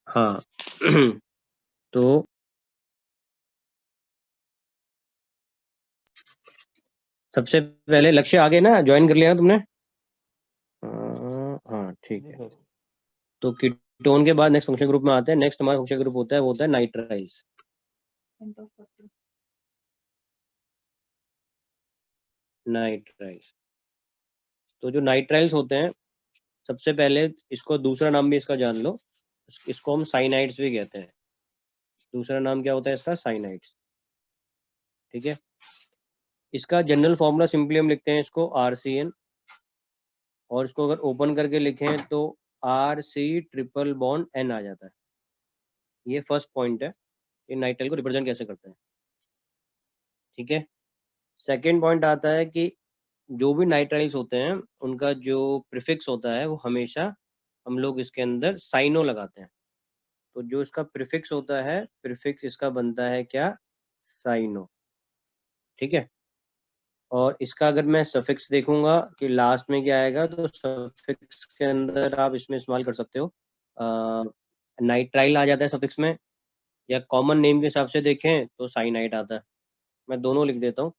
हाँ। तो सबसे पहले लक्ष्य आगे ना ज्वाइन कर लिया ना तुमने? हाँ ठीक है। तो कीटोन के बाद नेक्स्ट फंक्शनल ग्रुप में आते हैं। नेक्स्ट हमारा फंक्शनल ग्रुप होता है, वो होता है नाइट्राइल्स। नाइट्राइल्स। तो जो नाइट्राइल्स होते हैं, सबसे पहले इसको दूसरा नाम भी इसका जान लो, इसको हम साइनाइड्स भी कहते हैं। दूसरा नाम क्या होता है इसका? साइनाइड्स। ठीक है। इसका जनरल फॉर्मूला सिंपली हम लिखते हैं इसको RCN, और इसको अगर ओपन करके लिखें तो RC ट्रिपल बॉन्ड N आ जाता है। ये फर्स्ट पॉइंट है, ये नाइट्राइल को रिप्रेजेंट कैसे करते हैं। ठीक है। सेकेंड पॉइंट आता है कि जो भी नाइट्राइल्स होते हैं उनका जो प्रीफिक्स होता है वो हमेशा हम लोग इसके अंदर साइनो लगाते हैं। तो जो इसका प्रीफिक्स होता है, प्रीफिक्स इसका बनता है क्या? साइनो। ठीक है। और इसका अगर मैं सफिक्स देखूंगा कि लास्ट में क्या आएगा, तो सफिक्स के अंदर आप इसमें इस्तेमाल कर सकते हो, नाइट्राइल आ जाता है सफिक्स में, या कॉमन नेम के हिसाब से देखें तो साइनाइड आता है। मैं दोनों लिख देता हूँ।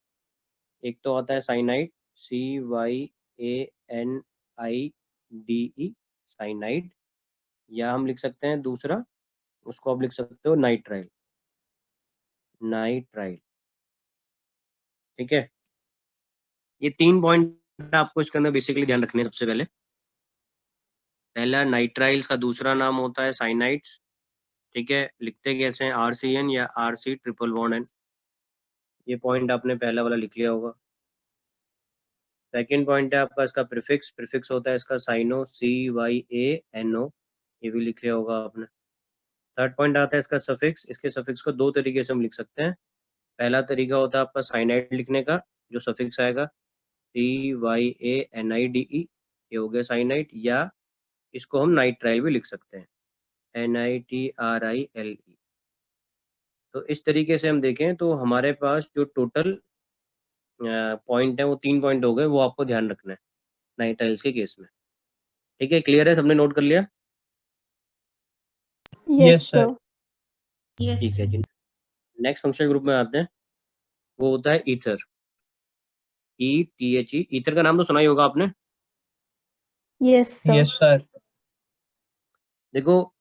एक तो आता है साइनाइड, CYANIDE, साइनाइड। या हम लिख सकते हैं दूसरा, उसको आप लिख सकते हो नाइट्राइल। नाइट्राइल। ठीक है। ये 3 पॉइंट आपको इसके अंदर बेसिकली ध्यान रखने हैं। सबसे पहले पहला नाइट्राइल्स का दूसरा नाम होता है साइनाइड्स। ठीक है। लिखते कैसे हैं? RCN या RC ट्रिपल बॉन्ड N। ये पॉइंट आपने पहला वाला लिख लिया होगा। सेकेंड पॉइंट है आपका इसका प्रीफिक्स, प्रीफिक्स होता है इसका साइनो, CYANO। ये भी लिख लिया होगा आपने। थर्ड पॉइंट आता है इसका सफिक्स। इसके सफिक्स को दो तरीके से हम लिख सकते हैं। पहला तरीका होता है आपका साइनाइड लिखने का, जो सफिक्स आएगा CYANIDE, ये हो गया साइनाइड। या इसको हम नाइट्राइल भी लिख सकते हैं, NITRILE। तो इस तरीके से हम देखें तो हमारे पास जो टोटल पॉइंट है वो 3 पॉइंट हो गए, वो आपको ध्यान रखना है नाइट्राइल्स के केस में। ठीक है, क्लियर है? सबने नोट कर लिया? Yes sir. ठीक है जी। नेक्स्ट फंक्शनल ग्रुप में आते हैं, वो होता है ईथर। ETHE। ईथर का नाम तो सुना ही होगा आपने। Yes sir. देखो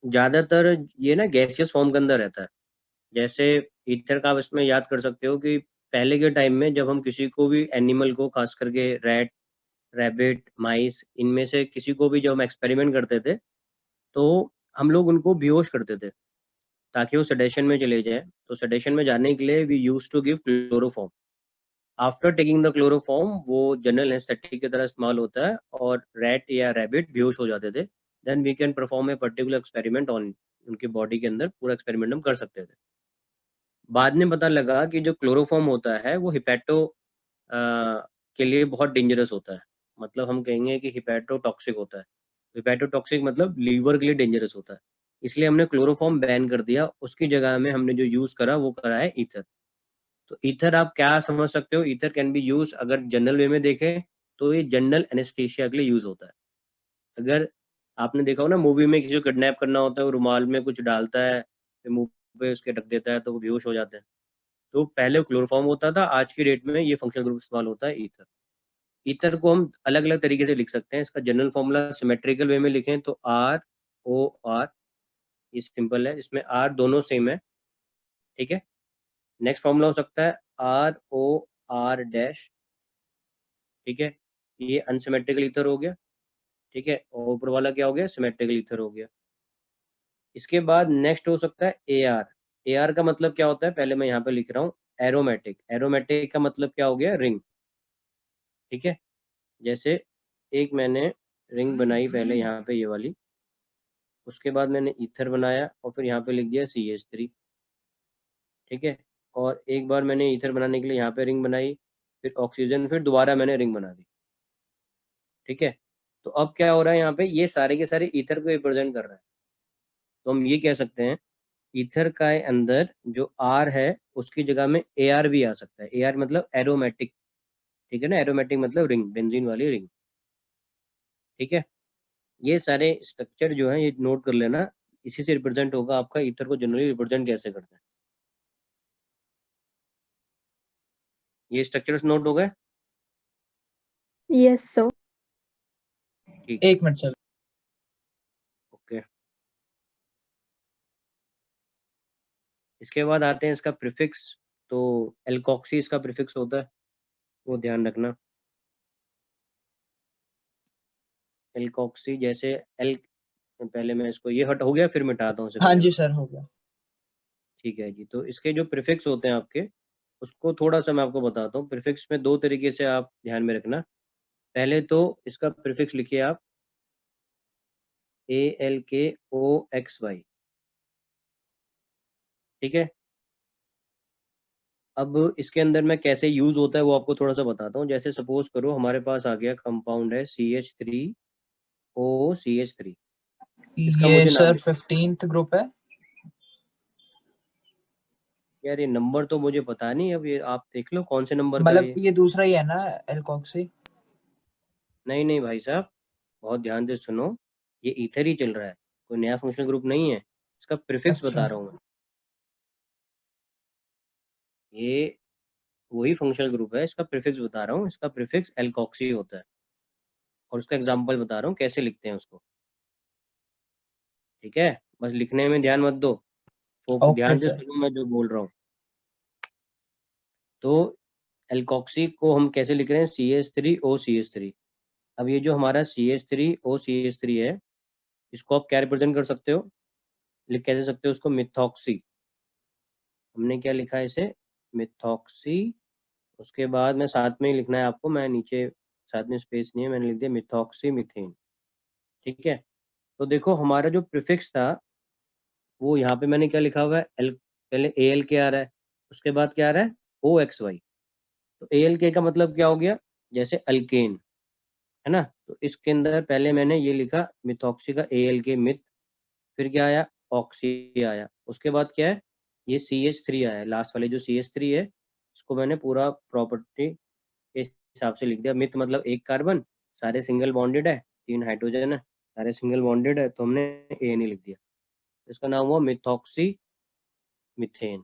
ज्यादातर ये ना गैसियस फॉर्म के अंदर रहता है। जैसे ईथर का आप इसमें याद कर सकते हो कि पहले के टाइम में जब हम किसी को भी एनिमल को, खास करके रैट, रैबिट, माइस, इनमें से किसी को भी जब हम एक्सपेरिमेंट करते थे तो हम लोग उनको बेहोश करते थे ताकि वो सेडेशन में चले जाए। तो सेडेशन में जाने के लिए we use to give chloroform. After taking the chloroform वो जनरल एनेस्थेटिक की तरह इस्तेमाल होता है, और रैट या रैबिट बेहोश हो जाते थे। Then we can perform a particular experiment on, उनकी बॉडी के अंदर पूरा एक्सपेरिमेंट हम कर सकते थे। बाद में पता लगा कि जो क्लोरोफॉर्म होता है वो हिपैटो के लिए बहुत डेंजरस होता है। मतलब हम कहेंगे कि हिपैटोटॉक्सिक होता है। हिपैटोटॉक्सिक मतलब लीवर के लिए डेंजरस होता है। इसलिए हमने क्लोरोफॉर्म बैन कर दिया। उसकी जगह में हमने जो यूज करा वो करा है ईथर। तो ईथर आप क्या समझ सकते हो? ईथर कैन बी यूज, अगर जनरल वे में देखें तो ये जनरल एनेस्थीसिया के लिए यूज होता है। अगर आपने देखा हो ना मूवी में, किसी को किडनैप करना होता है, वो रुमाल में कुछ डालता है, फिर मुंह पे उसके ढक देता है तो वो बेहोश हो जाते हैं। तो पहले क्लोरोफॉर्म होता था, आज की डेट में ये फंक्शनल ग्रुप इस्तेमाल होता है ईथर। ईथर को हम अलग अलग तरीके से लिख सकते हैं। इसका जनरल फॉर्मूला सिमेट्रिकल वे में लिखें तो ROR, ये सिंपल है, इसमें R दोनों सेम है। ठीक है। नेक्स्ट फॉर्मूला हो सकता है ROR डैश। ठीक है, ये अनसिमेट्रिकल ईथर हो गया। ठीक है, और ऊपर वाला क्या हो गया? सिमेट्रिकल ईथर हो गया। इसके बाद नेक्स्ट हो सकता है AR। AR का मतलब क्या होता है? पहले मैं यहाँ पे लिख रहा हूँ, एरोमेटिक। एरोमेटिक का मतलब क्या हो गया? रिंग। ठीक है। जैसे एक मैंने रिंग बनाई पहले यहाँ पे, ये वाली, उसके बाद मैंने ईथर बनाया और फिर यहाँ पे लिख दिया CH3। ठीक है। और एक बार मैंने ईथर बनाने के लिए यहाँ पे रिंग बनाई, फिर ऑक्सीजन, फिर दोबारा मैंने रिंग बना दी। ठीक है। तो अब क्या हो रहा है यहाँ पे? ये सारे के सारे ईथर को रिप्रेजेंट कर रहा है। तो हम ये कह सकते हैं ईथर का अंदर जो आर है उसकी जगह में AR भी आ सकता है। AR मतलब एरोमेटिक, ठीक है ना, एरोमेटिक मतलब रिंग, बेंजीन वाली रिंग, ठीक है। ये सारे स्ट्रक्चर जो है ये नोट कर लेना, इसी से रिप्रेजेंट होगा आपका ईथर को जनरली रिप्रेजेंट कैसे करते हैं। ये स्ट्रक्चर्स नोट हो गए? Yes sir. ठीक है, 1 मिनट सर। ओके। इसके बाद आते हैं इसका प्रीफिक्स। तो एल्कोक्सी इसका प्रीफिक्स होता है, वो ध्यान रखना। एल्कोक्सी जैसे एल, पहले मैं इसको, ये हट हो गया, फिर मिटाता हूँ इससे हाँ पहले। जी सर, हो गया। ठीक है जी, तो इसके जो प्रीफिक्स होते हैं आपके, उसको थोड़ा सा मैं आपको बताता हूँ। प्रीफिक्स में दो तरीके से आप ध्यान में रखना। पहले तो इसका प्रीफिक्स लिखिए आप ALKOXY, ठीक है। अब इसके अंदर मैं कैसे यूज होता है वो आपको थोड़ा सा बताता हूँ। जैसे सपोज करो हमारे पास आ गया कंपाउंड है CH3OCH3। इसका ये मुझे नाम सर लिख, 15th ग्रुप है। यार ये नंबर तो मुझे पता नहीं, अब ये आप देख लो कौन से नंबर का है मतलब ये। ये दूसरा ही है ना, एल्कोक्सी? नहीं नहीं भाई साहब, बहुत ध्यान से सुनो, ये ईथर ही चल रहा है, कोई नया फंक्शनल ग्रुप नहीं है। इसका प्रीफिक्स अच्छा। बता रहा हूँ मैं। ये वही फंक्शनल ग्रुप है, इसका प्रीफिक्स बता रहा हूँ। इसका प्रीफिक्स एल्कोक्सी होता है, और उसका एग्जाम्पल बता रहा हूँ कैसे लिखते हैं उसको, ठीक है। बस लिखने में ध्यान मत दो, ओके ध्यान से सर। सुनो मैं जो बोल रहा हूँ। तो एल्कोक्सी को हम कैसे लिख रहे हैं, CH3OCH3। अब ये जो हमारा CH3OCH3 है, इसको आप क्या रिप्रेजेंट कर सकते हो, लिख कैसे सकते हो उसको, मिथॉक्सी। हमने क्या लिखा है इसे, मिथॉक्सी। उसके बाद में साथ में ही लिखना है आपको, मैं नीचे साथ में स्पेस नहीं है, मैंने लिख दिया मिथॉक्सी मिथेन, ठीक है। तो देखो हमारा जो प्रीफिक्स था वो यहाँ पे मैंने क्या लिखा हुआ है, एल, पहले ALK आ रहा है, उसके बाद क्या आ रहा है, OXY। तो ALK का मतलब क्या हो गया, जैसे अल्केन, है ना। तो इसके अंदर पहले मैंने ये लिखा मिथॉक्सी का ALK मिथ, फिर क्या आया, ऑक्सी आया, उसके बाद क्या है, ये CH3 आया, लास्ट वाले जो CH3 है, इसको मैंने पूरा प्रॉपर्टी के हिसाब से लिख दिया। मिथ मतलब एक कार्बन, सारे सिंगल बॉन्डेड है, 3 हाइड्रोजन है, सारे सिंगल बॉन्डेड है, तो हमने AN लिख दिया। इसका नाम हुआ मिथॉक्सी मिथेन।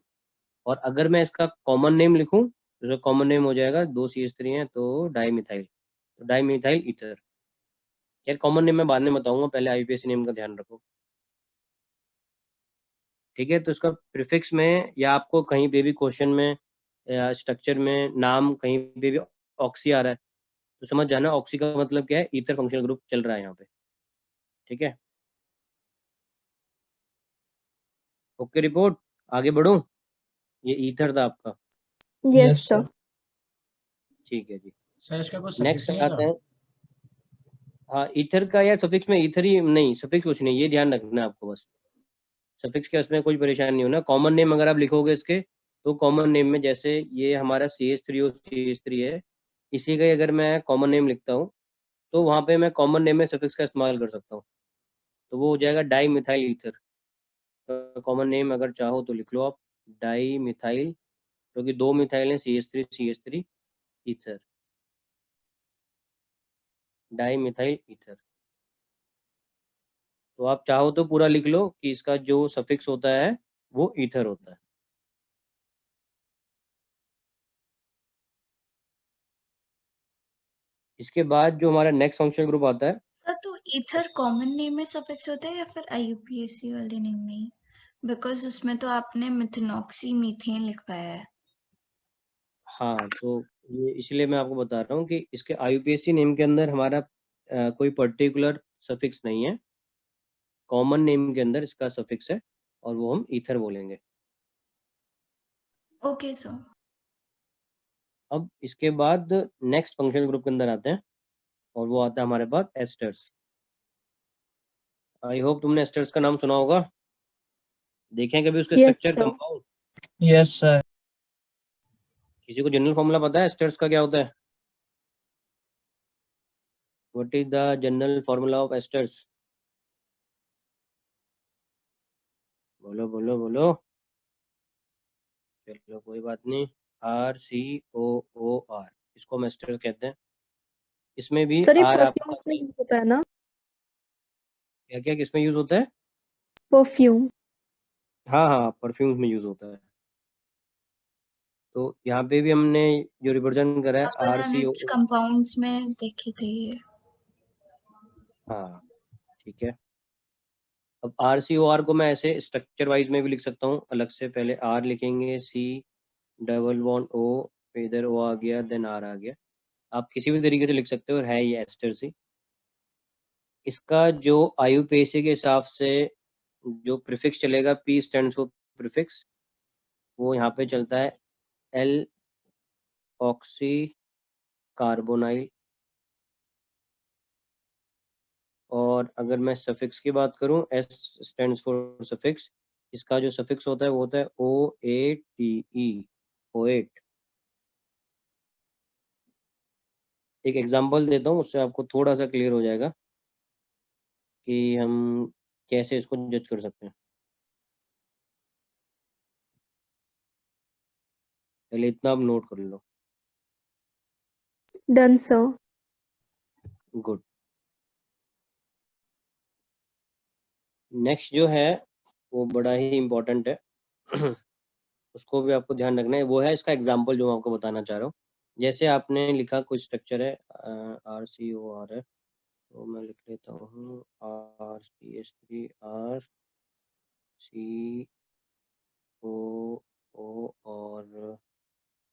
और अगर मैं इसका कॉमन नेम लिखूं तो कॉमन नेम हो जाएगा, 2 CH3 हैं तो डाईमिथाइल, तो डाईमिथाइल ईथर। यार कॉमन नेम मैं बाद में बताऊंगा, पहले IUPAC नेम का ध्यान रखो, ठीक है। तो इसका प्रीफिक्स में या आपको कहीं पे भी क्वेश्चन में या स्ट्रक्चर में नाम कहीं पे भी ऑक्सी आ रहा है तो समझ जाना ऑक्सी का मतलब क्या है, ईथर फंक्शनल ग्रुप चल रहा है यहाँ पे, ठीक है। ओके रिपोर्ट, आगे बढ़ूं, ये ईथर था आपका, यस यस सर। सर। ठीक है जी। सर इसका कुछ नेक्स्ट सफिक्स नहीं है आते क्या? हैं, हाँ ईथर का यार सफिक्स में ईथर ही नहीं, सफिक्स कुछ नहीं, ये ध्यान रखना है आपको बस। सफिक्स के उसमें कोई परेशानी नहीं होना। कॉमन नेम अगर आप लिखोगे इसके, तो कॉमन नेम में जैसे ये हमारा CH3 और CH3 है, इसी का ही अगर मैं कॉमन नेम लिखता हूँ तो वहाँ पे मैं कॉमन नेम में सफिक्स का इस्तेमाल कर सकता हूँ, तो वो हो जाएगा डाई मिथाइल ईथर। तो कॉमन नेम अगर चाहो तो लिख लो आप, डाई मिथाइल, क्योंकि दो मिथाइल हैं, CH3 ether, di methyl ether. तो आप चाहो तो पूरा लिख लो कि इसका जो सफिक्स होता है वो ईथर होता है। इसके बाद जो हमारा नेक्स्ट फंक्शनल ग्रुप आता है, तो ईथर कॉमन नेम में सफिक्स होता है या फिर IUPAC वाले नेम में ही? बिकॉज उसमें तो आपने मिथनॉक्सी मीथेन लिखवाया है। हाँ तो ये इसलिए मैं आपको बता रहा हूँ कि इसके IUPAC नेम के अंदर हमारा कोई पर्टिकुलर सफिक्स नहीं है, कॉमन नेम के अंदर इसका सफिक्स है और वो हम ईथर बोलेंगे। Okay sir. अब इसके बाद नेक्स्ट फंक्शनल ग्रुप के अंदर आते हैं और वो आता है हमारे पास एस्टर्स। आई होप तुमने एस्टर्स का नाम सुना होगा, देखें कभी उसके yes structure sir. Compound. Yes sir. किसी को जनरल फॉर्मूला पता है एस्टर्स का क्या होता है, what is the general formula of esters? बोलो बोलो बोलो। चलो कोई बात नहीं। RCOOR, इसको मेस्टर्स कहते हैं। इसमें भी सर ये आर आपका परफ्यूम्स में यूज होता है ना? क्या क्या किसमें यूज होता है? परफ्यूम। हाँ हाँ, परफ्यूम्स में यूज होता है। तो यहाँ पे भी हमने जो रिप्रेजेंट करा है colour and it's RCOOR। Compounds में देखी थी ये। हाँ ठीक है। अब RCOR को मैं ऐसे स्ट्रक्चर वाइज में भी लिख सकता हूँ अलग से। पहले R लिखेंगे, C डबल बॉन्ड O, इधर O आ गया, देन R आ गया। आप किसी भी तरीके से लिख सकते हो, और है ये एस्टर सी। इसका जो IUPAC के हिसाब से जो प्रीफिक्स चलेगा, P स्टैंड्स फॉर प्रीफिक्स, वो यहाँ पे चलता है L ऑक्सी कार्बोनाइल। और अगर मैं सफिक्स की बात करूं, S स्टैंड्स फॉर सफिक्स। इसका जो सफिक्स होता है वो होता है OATE, OAT। एक एग्जांपल देता हूँ, उससे आपको थोड़ा सा क्लियर हो जाएगा कि हम कैसे इसको जज कर सकते हैं। पहले इतना आप नोट कर लो। Done sir. गुड। नेक्स्ट जो है वो बड़ा ही इम्पोर्टेंट है उसको भी आपको ध्यान रखना है। वो है इसका एग्जाम्पल जो मैं आपको बताना चाह रहा हूँ। जैसे आपने लिखा कोई स्ट्रक्चर है, RCOR है, तो मैं लिख लेता हूँ RCH3 RCOO, और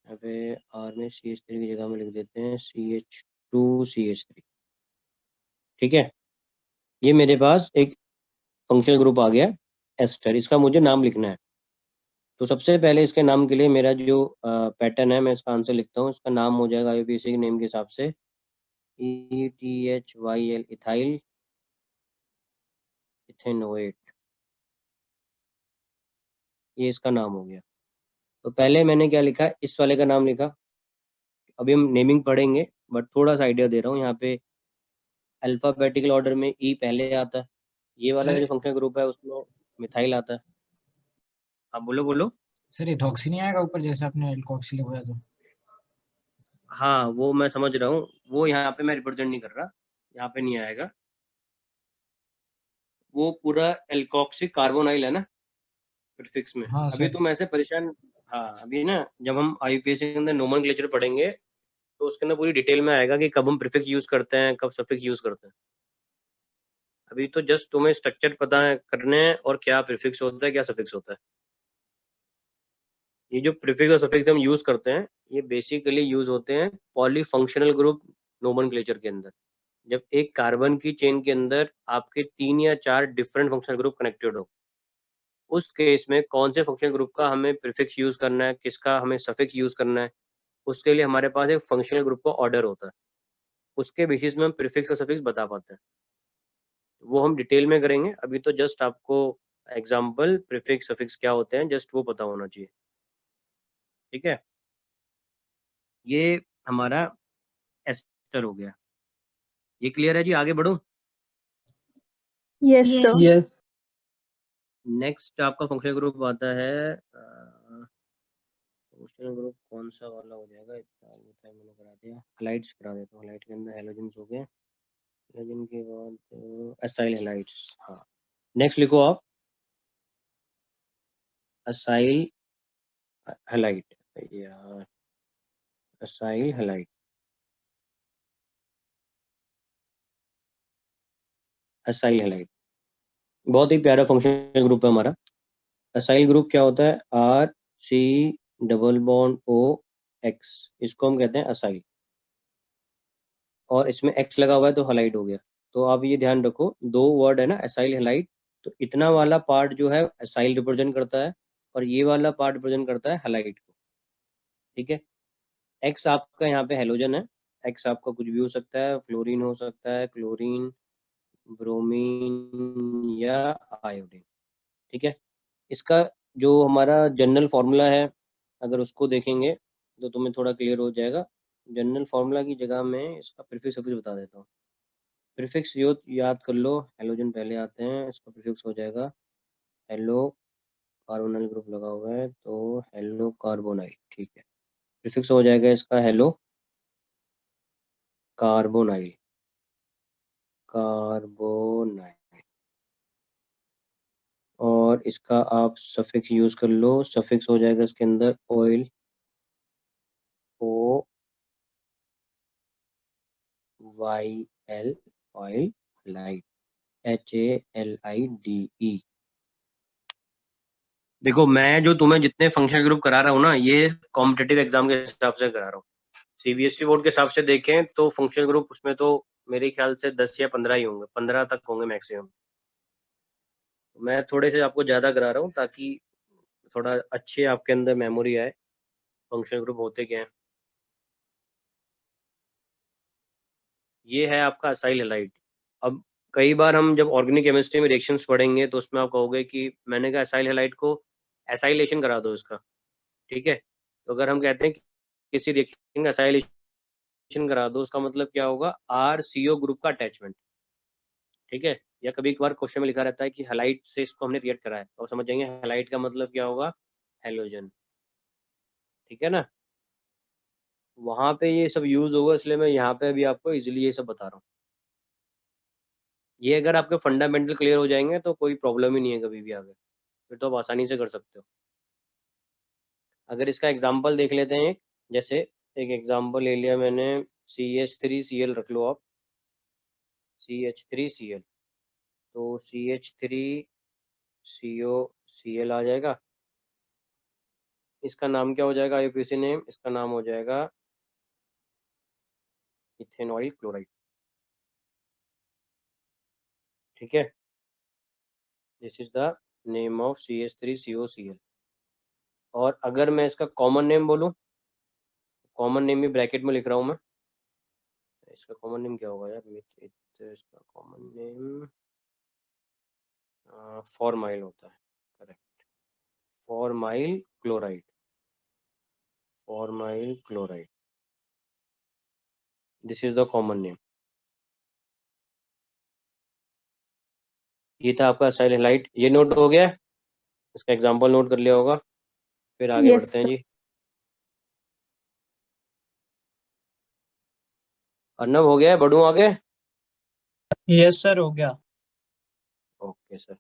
यहाँ पे R में CH3 की जगह में लिख देते हैं CH2CH3। ठीक है, ये मेरे पास एक फंक्शनल ग्रुप आ गया एस्टर। इसका मुझे नाम लिखना है। तो सबसे पहले इसके नाम के लिए मेरा जो पैटर्न है, मैं इसका आंसर लिखता हूँ। इसका नाम हो जाएगा IUPAC के नेम के हिसाब से ETHYL, इथाइल इथेनोएट। ये इसका नाम हो गया। तो पहले मैंने क्या लिखा, इस वाले का नाम लिखा। अभी हम नेमिंग पढ़ेंगे, बट थोड़ा सा आइडिया दे रहा हूँ। यहाँ पे अल्फाबेटिकल ऑर्डर में E पहले आता है। ये वाला सर जो फंक्शनल ग्रुप है उसमें मिथाइल आता है। हाँ बोलो बोलो। सर इथॉक्सी नहीं आएगा ऊपर जैसे आपने एल्कोक्सी लिखवाया तो? हाँ वो मैं समझ रहा हूँ, वो यहाँ पे मैं रिप्रेजेंट नहीं कर रहा, यहाँ पे नहीं आएगा। वो पूरा एल्कोक्सिक कार्बोनाइल है ना प्रीफिक्स में। हाँ अभी सर। तुम ऐसे परेशान। हाँ अभी ना, जब हम IUPAC के अंदर नोमेनक्लेचर पढ़ेंगे तो उसके अंदर पूरी डिटेल में आएगा कि कब हम प्रीफिक्स यूज करते हैं, कब सफिक्स यूज करते हैं। अभी तो जस्ट तुम्हें स्ट्रक्चर पता है करने हैं, और क्या प्रीफिक्स होता है क्या सफिक्स होता है। ये जो प्रीफिक्स और सफिक्स हम यूज करते हैं, ये बेसिकली यूज होते हैं पॉलीफंक्शनल ग्रुप नोमेनक्लेचर के अंदर। जब एक कार्बन की चेन के अंदर आपके 3 या 4 डिफरेंट फंक्शनल ग्रुप कनेक्टेड हो, उस केस में कौन से फंक्शनल ग्रुप का हमें प्रीफिक्स यूज करना है, किसका हमें सफिक्स यूज करना है, उसके लिए हमारे पास एक फंक्शनल ग्रुप का ऑर्डर होता है। उसके बेसिस में हम प्रीफिक्स और सफिक्स बता पाते हैं। वो हम डिटेल में करेंगे। अभी तो जस्ट आपको एग्जाम्पल प्रीफिक्स सफिक्स क्या होते हैं जस्ट वो पता होना चाहिए। ठीक है, ये हमारा एस्टर हो गया। ये क्लियर है जी? आगे बढ़ो। Yes Yes. Sir. Yes. Next आपका फंक्शनल ग्रुप आता है, फंक्शनल ग्रुप कौन सा वाला हो जाएगा? इतना मैंने करा दिया, हैलाइड्स करा देता हूँ। हैलाइड के अंदर हैलोजन्स हो गए। हैलोजन के बाद असाइल हैलाइड्स। हाँ, नेक्स्ट लिखो आप असाइल हैलाइड, या असाइल हैलाइड। असाइल हैलाइड बहुत ही प्यारा फंक्शनल ग्रुप है हमारा। असाइल ग्रुप क्या होता है? RC double bond O X, इसको हम कहते हैं असाइल। और इसमें X लगा हुआ है तो हलाइड हो गया। तो आप ये ध्यान रखो, दो वर्ड है ना, असाइल हलाइड। तो इतना वाला पार्ट जो है असाइल रिप्रेजेंट करता है, और ये वाला पार्ट रिप्रेजेंट करता है हलाइड को। ठीक है, X आपका यहाँ पे हेलोजन है। X आपका कुछ भी हो सकता है, फ्लोरीन हो सकता है, क्लोरीन, ब्रोमीन या आयोडीन। ठीक है, इसका जो हमारा जनरल फॉर्मूला है, अगर उसको देखेंगे तो तुम्हें थोड़ा क्लियर हो जाएगा। जनरल फॉर्मूला की जगह में इसका प्रीफिक्स सफिक्स बता देता हूँ। प्रीफिक्स याद कर लो, हेलोजन पहले आते हैं, इसका प्रीफिक्स हो जाएगा हेलो कार्बोनाइल ग्रुप लगा हुआ है तो हेलो कार्बोनाइल, ठीक है। प्रीफिक्स हो जाएगा इसका हेलो कार्बोनाइल, कार्बोनाइल। और इसका आप सफिक्स यूज कर लो, सफिक्स हो जाएगा इसके अंदर oil, O Y L, oil, light, HALIDE। देखो मैं जो तुम्हें जितने फंक्शन ग्रुप करा रहा हूँ ना, ये कॉम्पिटेटिव एग्जाम के हिसाब से करा रहा हूँ। CBSE बोर्ड के हिसाब से देखें तो फंक्शन ग्रुप उसमें तो मेरे ख्याल से 10 या 15 ही होंगे, 15 तक होंगे मैक्सिमम। मैं थोड़े से आपको ज्यादा करा रहा हूँ ताकि थोड़ा अच्छे आपके अंदर मेमोरी आए फंक्शन ग्रुप होते क्या है। ये है आपका असाइल हैलाइड। अब कई बार हम जब ऑर्गेनिक केमिस्ट्री में रिएक्शंस पढ़ेंगे तो उसमें आप कहोगे कि मैंने कहा असाइल हैलाइड को एसाइलेशन करा दो इसका, ठीक है। तो अगर हम कहते हैं कि किसी रिएक्शन का एसाइलेशन करा दो, उसका मतलब क्या होगा, RCO ग्रुप का अटैचमेंट, ठीक है। या कभी कभार क्वेश्चन में लिखा रहता है कि हैलाइड से इसको हमने रिएक्ट कराया, तो समझ जाएंगे हैलाइड का मतलब क्या होगा, हेलोजन, ठीक है ना। वहां पे ये सब यूज होगा, इसलिए मैं यहाँ पे भी आपको इजीली ये सब बता रहा हूँ। ये अगर आपके फंडामेंटल क्लियर हो जाएंगे तो कोई प्रॉब्लम ही नहीं है कभी भी आगे, फिर तो आप आसानी से कर सकते हो। अगर इसका एग्जाम्पल देख लेते हैं, जैसे एक एग्जाम्पल ले लिया मैंने, CH3Cl रख लो आप, CH3Cl, तो CH3COCl आ जाएगा। इसका नाम क्या हो जाएगा, IUPAC नेम, इसका नाम हो जाएगा इथेनॉइल क्लोराइड, ठीक है। This is the name of CH3COCl। और अगर मैं इसका कॉमन नेम बोलूं, कॉमन नेम भी ब्रैकेट में लिख रहा हूं मैं, इसका कॉमन नेम क्या होगा यार, इसका कॉमन नेम फॉर्माइल होता है, correct, formyl chloride, formyl chloride, this is the common name. ये था आपका असाइल हैलाइड, ये नोट हो गया, इसका एग्जांपल नोट कर लिया होगा। फिर आगे यस बढ़ते हैं सर। जी। अर्नब हो गया, बढ़ूं आगे? यस सर, हो गया। ओके सर,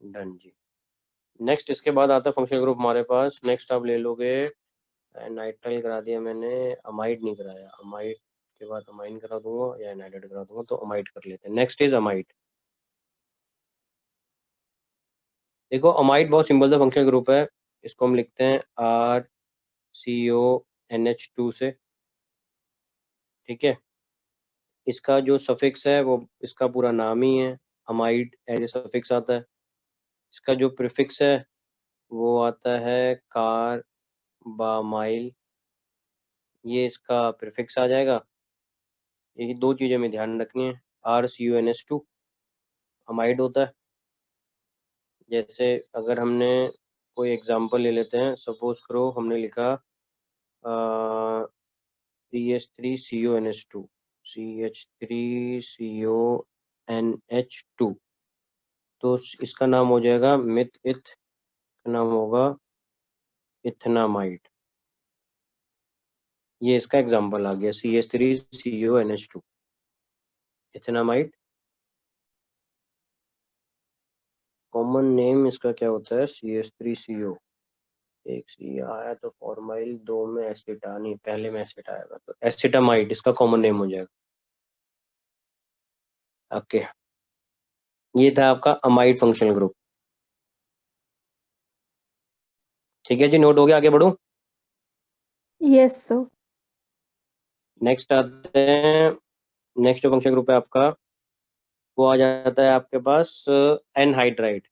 डन जी। नेक्स्ट इसके बाद आता है फंक्शनल ग्रुप हमारे पास, नेक्स्ट आप ले लोगे, नाइट्राइल करा दिया मैंने, अमाइड नहीं कराया, अमाइड के बाद अमाइन करा दूंगा या एनाइड्राइड करा दूंगा, तो अमाइड कर लेते हैं। Next is amide. देखो अमाइड बहुत सिंपल सा फंक्शनल ग्रुप है, इसको हम लिखते हैं RCONH2 से, ठीक है। इसका जो सफिक्स है वो इसका पूरा नाम ही है, अमाइड एज ए सफिक्स आता है। इसका जो प्रीफिक्स है वो आता है कार्बामाइल, ये इसका प्रीफिक्स आ जाएगा। ये दो चीजें हमें ध्यान रखनी है, RCONH2 अमाइड होता है। जैसे अगर हमने कोई एग्जांपल ले लेते हैं, सपोज करो हमने लिखा CH3CONH2, CH3CONH2, तो इसका नाम हो जाएगा मिथ इथ, का नाम होगा इथेनामाइड। ये इसका एग्जांपल आ गया, CH3CONH2 इथेनामाइड। कॉमन नेम इसका क्या होता है, CH3CO, एक सी आया तो फॉर्माइल, दो में एसिटा, नहीं पहले में एसिटा आएगा तो एसिटामाइड इसका कॉमन नेम हो जाएगा। ओके, ये था आपका अमाइड फंक्शनल ग्रुप, ठीक है जी, नोट हो गया, आगे बढ़ूं। Yes sir. नेक्स्ट आते हैं, नेक्स्ट जो फंक्शनल ग्रुप है आपका वो आ जाता है आपके पास एनहाइड्राइड,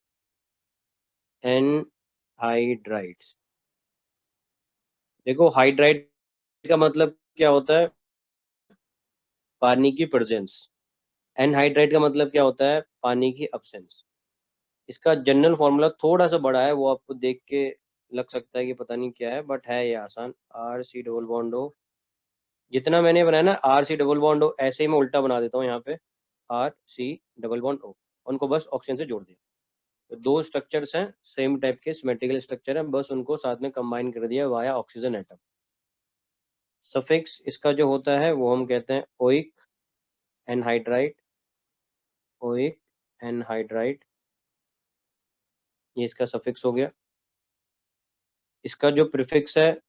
एनहाइड्राइड्स। देखो हाइड्राइड का मतलब क्या होता है, पानी की प्रेजेंस। एनहाइड्राइड का मतलब क्या होता है, पानी की अब्सेंस। इसका जनरल फॉर्मूला थोड़ा सा बड़ा है, वो आपको देख के लग सकता है कि पता नहीं क्या है, बट है ये आसान, RC डबल बॉन्ड O। जितना मैंने बनाया ना RC डबल बॉन्ड O, ऐसे ही मैं उल्टा बना देता हूँ यहाँ पे, RC डबल बॉन्ड O, उनको बस ऑक्सीजन से जोड़ दिया, तो दो स्ट्रक्चर्स हैं सेम टाइप के, सिमेट्रिकल स्ट्रक्चर हैं, बस उनको साथ में कंबाइन कर दिया वाया ऑक्सीजन एटम। सफिक्स इसका जो होता है वो हम कहते हैं ओइक एनहाइड्राइड, ओइक एनहाइड्राइड, ये इसका सफिक्स हो गया। इसका जो प्रीफिक्स है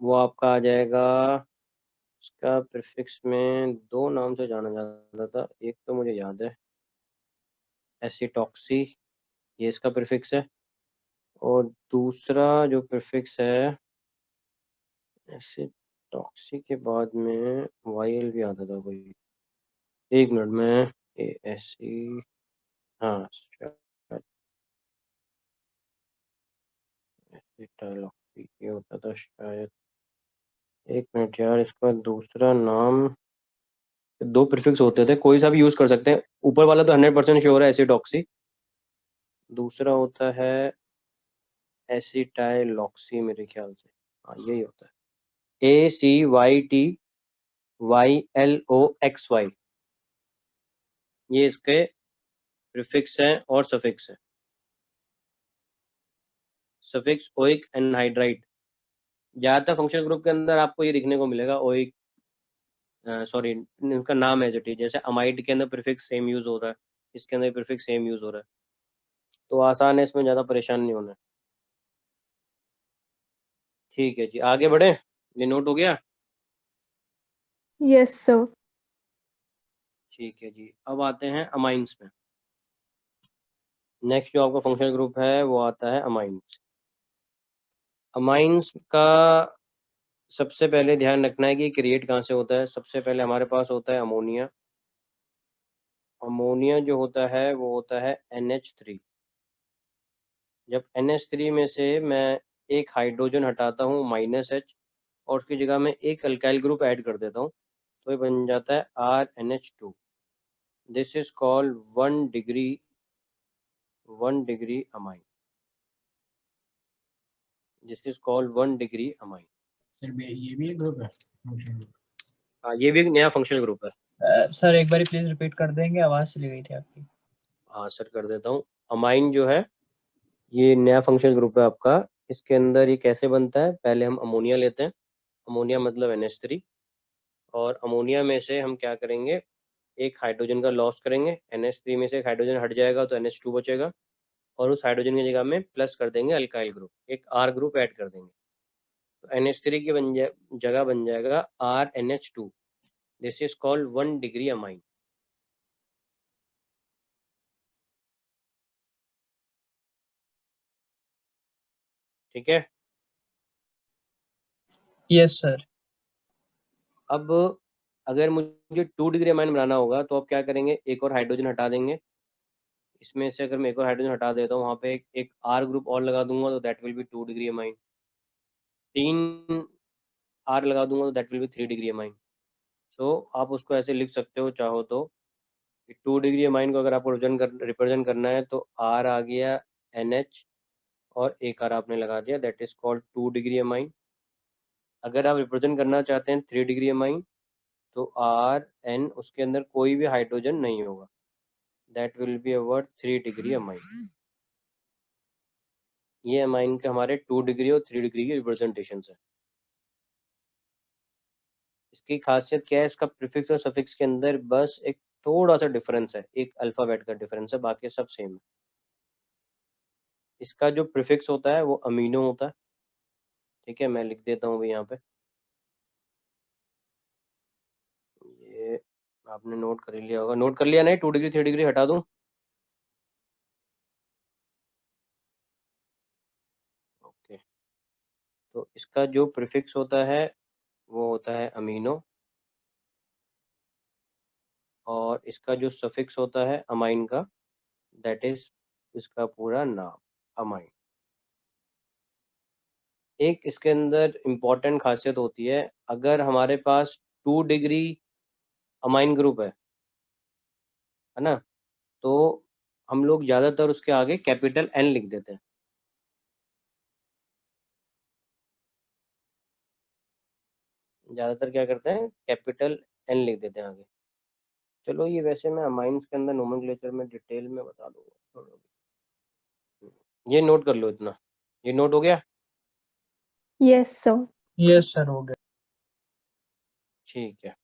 वो आपका आ जाएगा, इसका प्रीफिक्स में दो नाम से जाना जाता था, एक तो मुझे याद है एसिटॉक्सी, ये इसका प्रीफिक्स है, और दूसरा जो प्रीफिक्स है एसिटॉक्सी के बाद में वाइल भी आता था कोई, एक मिनट में एसी, हाँ एसिटाइलॉक्सी ये होता था शायद, एक मिनट यार, इसका दूसरा नाम, दो प्रीफिक्स होते थे, कोई सा भी यूज कर सकते हैं, ऊपर वाला तो 100% श्योर है एसिडॉक्सी, दूसरा होता है एसिटाइलॉक्सी मेरे ख्याल से, हाँ यही होता है, ACYTYLOXY, ये इसके प्रीफिक्स हैं और सफिक्स है। सफिक्स ओइक एनहाइड्राइड, ज्यादातर फंक्शनल ग्रुप के अंदर आपको ये दिखने को मिलेगा, ओइक, सॉरी इनका नाम है जैसे अमाइड के अंदर प्रीफिक्स सेम यूज हो रहा है, इसके अंदर प्रीफिक्स सेम यूज हो रहा है, तो आसान है, इसमें ज़्यादा परेशान नहीं होना है। ठीक है जी, आगे बढ़े, ये नोट हो गया। Yes, sir. ठीक है जी, अब आते हैं अमाइंस में। नेक्स्ट जो आपका फंक्शनल ग्रुप है वो आता है अमाइंस। अमाइंस का सबसे पहले ध्यान रखना है कि क्रिएट कहाँ से होता है। सबसे पहले हमारे पास होता है अमोनिया। अमोनिया जो होता है वो होता है NH3। जब NH3 में से मैं एक हाइड्रोजन हटाता हूँ -H, और उसकी जगह में एक अल्काइल ग्रुप ऐड कर देता हूँ, तो ये बन जाता है RNH2। This is called 1 degree amine. This is called 1 degree amine. Sir ये भी एक ग्रुप है, फंक्शन ग्रुप? हाँ, ये भी एक नया फंक्शनल ग्रुप है। सर एक बार प्लीज रिपीट कर देंगे, आवाज चली गई थी आपकी। हाँ सर, कर देता हूँ। अमाइन जो है ये नया फंक्शनल ग्रुप है आपका। इसके अंदर ये कैसे बनता है, पहले हम अमोनिया लेते हैं, अमोनिया मतलब NH3, और अमोनिया में से हम क्या करेंगे, एक हाइड्रोजन का लॉस करेंगे, NH3 में से एक हाइड्रोजन हट जाएगा तो NH2 बचेगा, और उस हाइड्रोजन की जगह में प्लस कर देंगे अल्काइल ग्रुप, एक R ग्रुप ऐड कर देंगे, तो NH3 की जगह बन जाएगा RNH2। This is called 1 degree amine. ठीक है। Yes sir. अब अगर मुझे 2 डिग्री अमाइन बनाना होगा तो आप क्या करेंगे, एक और हाइड्रोजन हटा देंगे, इसमें से अगर मैं एक और हाइड्रोजन हटा देता हूँ, वहाँ पे एक R ग्रुप और लगा दूंगा तो that will be 2 degree amine. 3 R लगा दूंगा तो that will be 3 degree amine. So आप उसको ऐसे लिख सकते हो चाहो तो, 2 डिग्री अमाइन को अगर आपको रिप्रेजेंट करना है तो R आ गया NH, और एक R आपने लगा दिया, that is called 2 degree amine. अगर आप रिप्रेजेंट करना चाहते हैं 3 डिग्री अमाइन, तो RN उसके अंदर कोई भी हाइड्रोजन नहीं होगा, that will be our 3 degree amine. ये अमाइन के हमारे 2 डिग्री और 3 डिग्री की रिप्रेजेंटेशन है। इसकी खासियत क्या है, इसका प्रीफिक्स और सफिक्स के अंदर बस एक थोड़ा सा डिफरेंस है, एक अल्फाबेट का डिफरेंस है, बाकी सब सेम है। इसका जो प्रीफिक्स होता है वो अमीनो होता है। ठीक है, मैं लिख देता हूँ यहाँ पे, ये आपने नोट कर लिया होगा, नोट कर लिया नहीं, 2 डिग्री 3 डिग्री हटा दूँ। ओके, तो इसका जो प्रीफिक्स होता है वो होता है अमीनो, और इसका जो सफिक्स होता है अमाइन का, दैट इज इसका पूरा नाम अमाइन। एक इसके अंदर इम्पॉर्टेंट खासियत होती है, अगर हमारे पास 2 डिग्री अमाइन ग्रुप है ना, तो हम लोग ज़्यादातर उसके आगे कैपिटल N लिख देते हैं। ज़्यादातर क्या करते हैं, कैपिटल N लिख देते हैं आगे। चलो ये वैसे मैं अमाइंस के अंदर नोमेनक्लेचर में डिटेल में बता दूंगा। ये नोट कर लो इतना, ये नोट हो गया? Yes, sir. यस सर हो गया। ठीक है।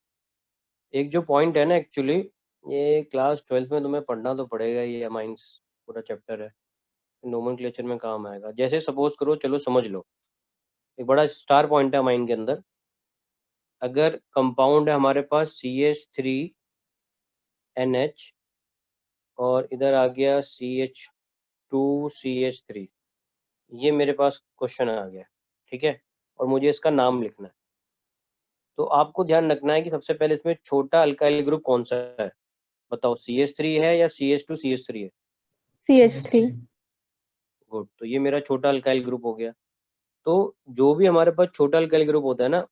एक जो पॉइंट है ना एक्चुअली, ये क्लास 12th में तुम्हें पढ़ना तो पड़ेगा, ये अमाइंस पूरा चैप्टर है, नोमेनक्लेचर में काम आएगा। जैसे सपोज करो, चलो समझ लो, एक बड़ा स्टार पॉइंट है अमाइन के अंदर। अगर कंपाउंड है हमारे पास CH3NH और इधर आ गया CH2CH3, ये मेरे पास क्वेश्चन आ गया, ठीक है, और मुझे इसका नाम लिखना है। तो आपको ध्यान रखना है कि सबसे पहले इसमें छोटा अल्काइल ग्रुप कौन सा है, बताओ, CH3 है या CH2CH3 है? CH3. गुड, तो ये मेरा छोटा अल्काइल ग्रुप हो गया। तो जो भी हमारे पास छोटा अल्काइल ग्रुप होता है ना,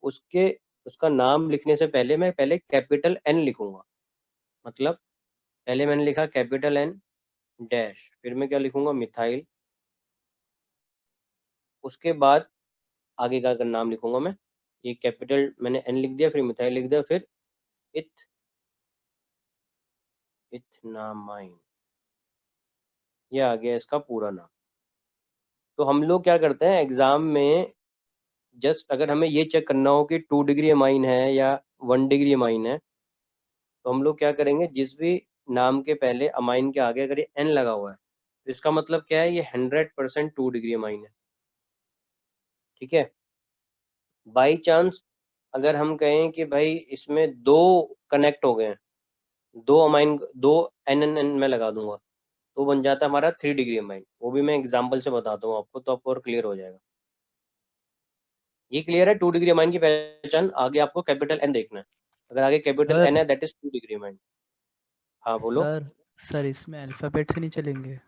उसका नाम लिखने से पहले मैं पहले कैपिटल N लिखूंगा। मतलब पहले मैंने लिखा कैपिटल N डैश, फिर मैं क्या लिखूंगा, मिथाइल। उसके बाद आगे का नाम लिखूंगा मैं, ये कैपिटल मैंने N लिख दिया, फिर मिथाइल लिख दिया, फिर इथनामाइन, ये आ गया इसका पूरा नाम। तो हम लोग क्या करते हैं एग्जाम में, जस्ट अगर हमें ये चेक करना हो कि 2 डिग्री अमाइन है या 1 डिग्री अमाइन है, तो हम लोग क्या करेंगे, जिस भी नाम के पहले अमाइन के आगे अगर ये N लगा हुआ है, तो इसका मतलब क्या है, ये 100% 2 डिग्री अमाइन है, ठीक है। बाई चांस अगर हम कहें कि भाई इसमें दो कनेक्ट हो गए हैं, दो अमाइन, दो NN में लगा दूंगा, तो बन जाता है हमारा 3 डिग्री अमाइन। वो भी मैं एग्जाम्पल से बताता हूँ आपको, तो आपको और क्लियर हो जाएगा। ये क्लियर है 2 डिग्री अमाइन की पहचान। आगे आपको कैपिटल N देखना है, अगर आगे कैपिटल सर N है दैट इज 2 डिग्री अमाइन। हाँ बोलो। सर इसमें अल्फ़ाबेट से नहीं चलेंगे?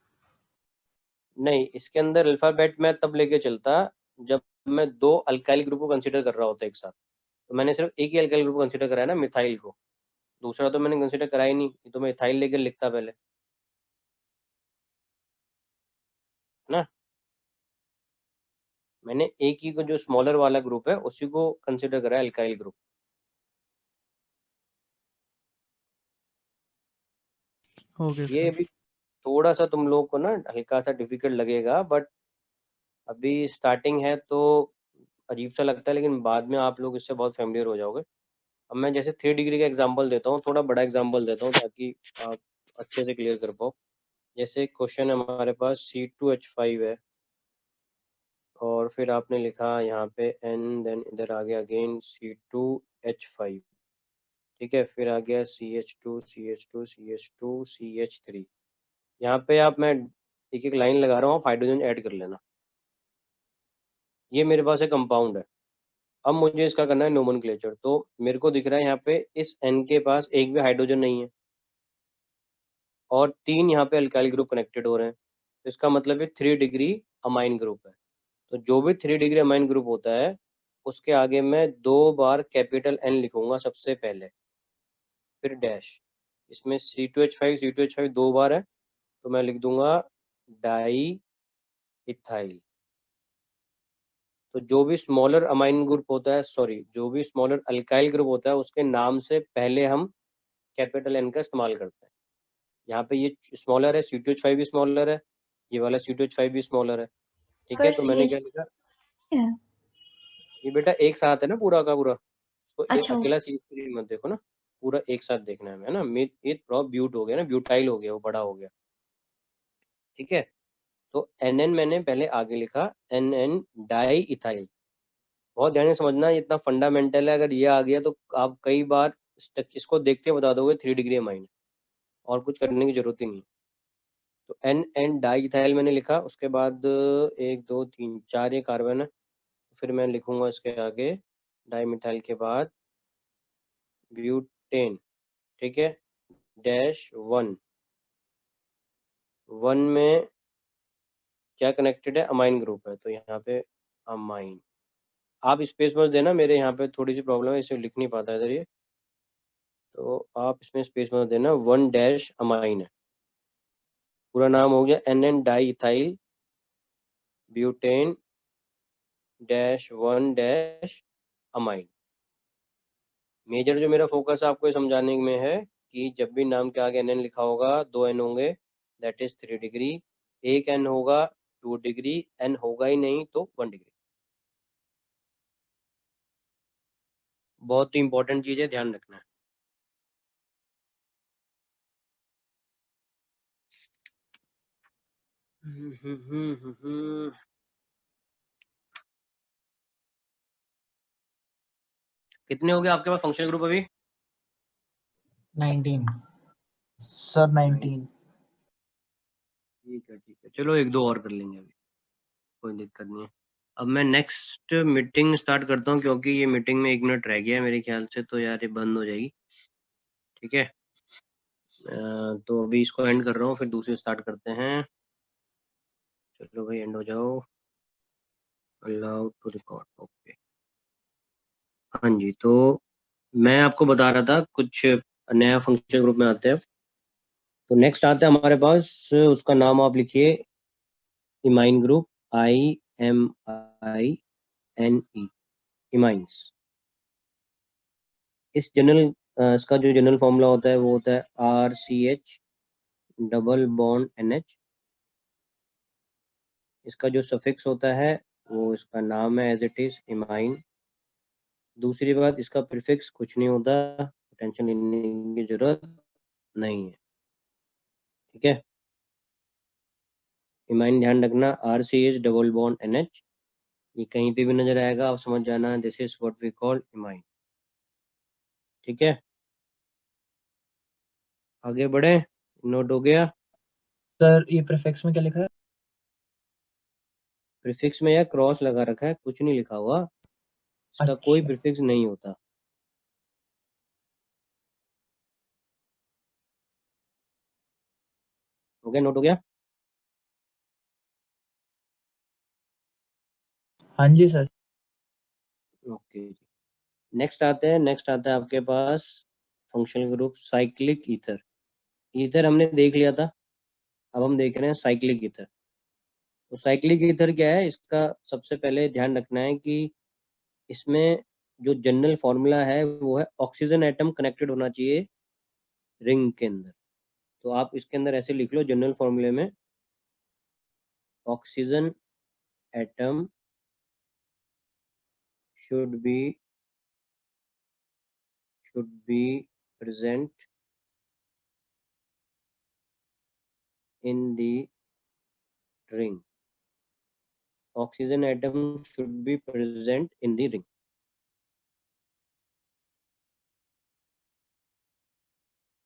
नहीं, इसके अंदर अल्फाबेट मैं तब लेके चलता जब मैं दो अल्काइल ग्रुप को कंसीडर कर रहा होता एक साथ। तो मैंने सिर्फ एक ही अल्काइल ग्रुप को कंसीडर करा है ना, मिथाइल को, दूसरा तो मैंने कंसीडर करा ही नहीं, ये तो मैं इथाइल लेकर लिखता पहले, है ना। मैंने एक ही को, जो स्मॉलर वाला ग्रुप है उसी को कंसीडर करा है अल्काइल ग्रुप। हो गया ये सर। अभी थोड़ा सा तुम लोग को ना हल्का सा डिफिकल्ट लगेगा, बट अभी स्टार्टिंग है तो अजीब सा लगता है, लेकिन बाद में आप लोग इससे बहुत फेमिलियर हो जाओगे। अब मैं जैसे 3 डिग्री का एग्जांपल देता हूँ, थोड़ा बड़ा एग्जांपल देता हूँ ताकि आप अच्छे से क्लियर कर पाओ। जैसे क्वेश्चन है हमारे पास C2H5 है, और फिर आपने लिखा यहाँ पे N, देन इधर आ गया अगेन C2H5, ठीक है, फिर आ गया CH2 CH2 CH2 CH3। यहाँ पे आप, मैं एक एक लाइन लगा रहा हूँ, आप हाइड्रोजन ऐड कर लेना। ये मेरे पास एक कंपाउंड है। अब मुझे इसका करना है नोमेनक्लेचर। तो मेरे को दिख रहा है यहाँ पे इस N के पास एक भी हाइड्रोजन नहीं है, और 3 यहाँ पे अल्काइल ग्रुप कनेक्टेड हो रहे हैं, तो इसका मतलब है 3 डिग्री अमाइन ग्रुप है। तो जो भी 3 डिग्री अमाइन ग्रुप होता है, उसके आगे मैं 2 बार कैपिटल N लिखूंगा सबसे पहले, फिर डैश। इसमें C2H5 2 बार है, तो मैं लिख दूंगा डाई इथाइल। तो जो भी स्मॉलर अमाइन ग्रुप होता है, सॉरी, जो भी स्मॉलर अल्काइल ग्रुप होता है, उसके नाम से पहले हम कैपिटल N का इस्तेमाल करते हैं। यहाँ पे ये स्मॉलर है, C2H5 भी स्मॉलर है, ये वाला C2H5 भी स्मॉलर है, ठीक है। अगर तो मैंने CH क्या लिखा, है। ये बेटा एक साथ है ना पूरा का पूरा, तो एक अच्छा, अकेला CH3 मत देखो ना, पूरा एक साथ देखना है ना। मिथ इथ प्रो ब्यूट हो गया ना, ब्यूटाइल हो गया, वो बड़ा हो गया, ठीक है। तो NN मैंने पहले आगे लिखा, NN डाई इथाइल। बहुत ध्यान से समझना, ये इतना फंडामेंटल है, अगर ये आ गया तो आप कई बार इसको देख के बता दोगे 3 डिग्री अमाइन, और कुछ करने की जरूरत ही नहीं। तो NN डाई इथाइल मैंने लिखा, उसके बाद 1 2 3 4 ये कार्बन है, फिर मैं लिखूंगा इसके आगे डाई मिथाइल के बाद ब्यूटेन, ठीक है, डैश 1। 1 में क्या कनेक्टेड है, अमाइन ग्रुप है, तो यहाँ पे अमाइन। आप स्पेस मत देना, मेरे यहाँ पे थोड़ी सी प्रॉब्लम है, इसे लिख नहीं पाता इधर ये, तो आप इसमें स्पेस मत देना। 1 डैश अमाइन है, पूरा नाम हो गया NN di ethyl butane dash 1 dash amine. Major जो मेरा फोकस आपको ये समझाने में है कि जब भी नाम के आगे NN लिखा होगा, 2 N होंगे, दैट इज 3 डिग्री। एक N होगा 2 डिग्री, n होगा ही नहीं तो 1 डिग्री। बहुत ही इंपॉर्टेंट चीज है, ध्यान रखना है। कितने हो गए आपके पास फंक्शनल ग्रुप अभी? 19। सर 19। ठीक है, चलो एक दो और कर लेंगे अभी, कोई दिक्कत नहीं है। अब मैं नेक्स्ट मीटिंग स्टार्ट करता हूँ, क्योंकि ये मीटिंग में 1 मिनट रह गया है मेरे ख्याल से, तो यार ये बंद हो जाएगी। ठीक है, तो अभी इसको एंड कर रहा हूँ, फिर दूसरी स्टार्ट करते हैं। चलो भाई एंड हो जाओ। Allow to record, okay. हाँ जी, तो मैं आपको बता रहा था कुछ नया फंक्शन ग्रुप में आते हैं। तो नेक्स्ट आता है हमारे पास, उसका नाम आप लिखिए इमाइन ग्रुप, IMINE, इमाइंस। इसका जो जनरल फॉर्मूला होता है वो होता है RCH डबल बॉन्ड NH। इसका जो सफिक्स होता है वो इसका नाम है एज इट इज इमाइन। दूसरी बात, इसका प्रीफिक्स कुछ नहीं होता, टेंशन लेने की जरूरत नहीं है। ठीक है, इमाइन ध्यान रखना, RCH डबल बॉन्ड NH, ये कहीं पे भी नजर आएगा आप समझ जाना, this is what we call imine. ठीक है, आगे बढ़े, नोट हो गया? सर ये प्रीफिक्स में क्या लिखा है? प्रीफिक्स में या क्रॉस लगा रखा है, कुछ नहीं लिखा हुआ, इसका कोई अच्छा। प्रीफिक्स नहीं होता। हो गया, नोट हो गया? हाँ जी सर। ओके जी, नेक्स्ट आता है आपके पास functional group cyclic ether. Ether हमने देख लिया था, अब हम देख रहे हैं साइक्लिक ईथर। तो साइक्लिक ईथर क्या है, इसका सबसे पहले ध्यान रखना है कि इसमें जो जनरल फॉर्मूला है वो है ऑक्सीजन एटम कनेक्टेड होना चाहिए रिंग के अंदर। तो आप इसके अंदर ऐसे लिख लो जनरल फॉर्मूले में, oxygen atom should be present in the ring. Oxygen atom should be present in the ring.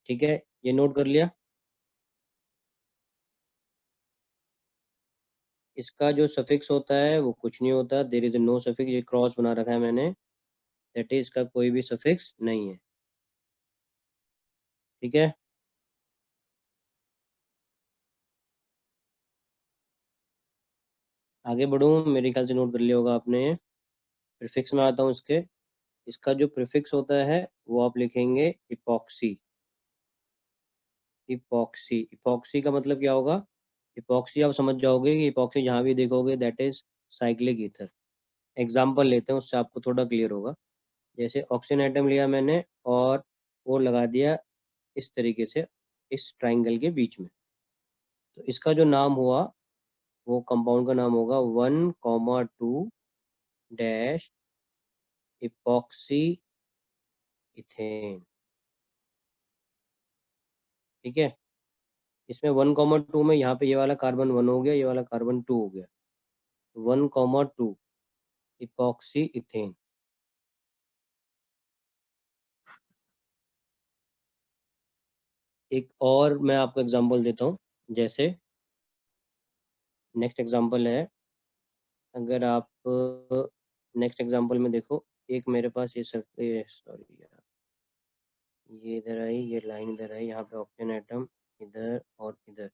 ठीक है, ये नोट कर लिया? इसका जो सफिक्स होता है वो कुछ नहीं होता, देयर इज नो सफिक्स, ये क्रॉस बना रखा है मैंने, दैट इज इसका कोई भी सफिक्स नहीं है। ठीक है, आगे बढ़ूं, मेरे ख्याल से नोट कर लिया होगा आपने। प्रीफिक्स में आता हूँ इसके, इसका जो प्रीफिक्स होता है वो आप लिखेंगे इपॉक्सी। इपॉक्सी, इपॉक्सी का मतलब क्या होगा? इपॉक्सी आप समझ जाओगे कि इपॉक्सी जहाँ भी देखोगे that is cyclic ether. Example लेते हैं, उससे आपको थोड़ा क्लियर होगा। जैसे ऑक्सीजन एटम लिया मैंने और वो लगा दिया इस तरीके से इस ट्राइंगल के बीच में, तो इसका जो नाम हुआ वो कंपाउंड का नाम होगा 1,2 डैश इपॉक्सी इथेन। ठीक है, इसमें 1,2 में यहाँ पे ये वाला कार्बन 1 हो गया, ये वाला कार्बन 2 हो गया, 1,2 इपॉक्सी इथेन। एक और मैं आपको एग्जांपल देता हूँ, जैसे नेक्स्ट एग्जांपल है, अगर आप नेक्स्ट एग्जांपल में देखो, एक मेरे पास ये सॉरी यार, ये इधर आई, ये लाइन इधर आई, यहाँ पे ऑक्सीजन एटम इधर और इधर,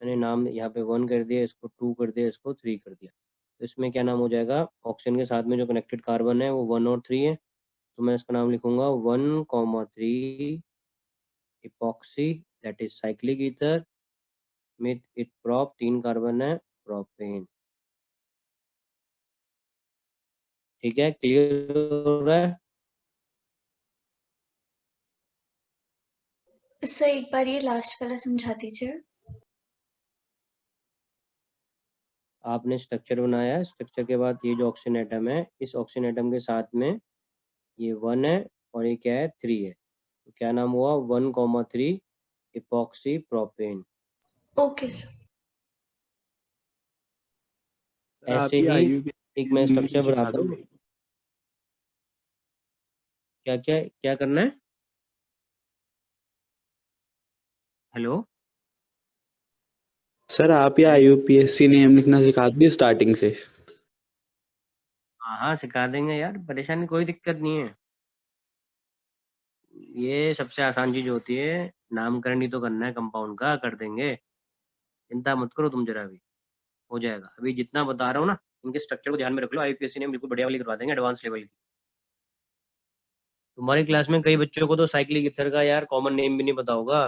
मैंने नाम यहाँ पे 1 कर दिया, इसको 2 कर दिया, इसको 3 कर दिया, तो इसमें क्या नाम हो जाएगा? ऑक्सीजन के साथ में जो कनेक्टेड कार्बन है वो 1 और 3 है, तो मैं इसका नाम लिखूंगा 1,3 epoxy, that is cyclic ether with it prop, 3 carbon है, प्रोपेन। ठीक है, क्लियर हो रहा है? सर एक बार ये लास्ट वाला समझा दीजिए। आपने स्ट्रक्चर बनाया है, स्ट्रक्चर के बाद ये जो ऑक्सीजन एटम है, इस ऑक्सीजन एटम के साथ में ये 1 है और ये क्या है 3 है, तो क्या नाम हुआ 1,3 इपॉक्सी प्रोपेन। Okay sir. ऐसे ही एक मैं स्ट्रक्चर बनाता हूँ। क्या क्या क्या करना है? हेलो सर आप या यूपीएससी नेम लिखना सिखा दिए स्टार्टिंग से। हाँ हाँ सिखा देंगे यार, परेशानी कोई दिक्कत नहीं है। ये सबसे आसान चीज होती है, नामकरण ही तो करना है कंपाउंड का, कर देंगे, चिंता मत करो तुम जरा भी, हो जाएगा। अभी जितना बता रहा हूँ ना, इनके स्ट्रक्चर को ध्यान में रख लो, आईपीएससी ने बिल्कुल बढ़िया वाली करवा देंगे, एडवांस लेवल की। तुम्हारी क्लास में कई बच्चों को तो साइक्लिक ईथर का यार कॉमन नेम भी नहीं पता होगा,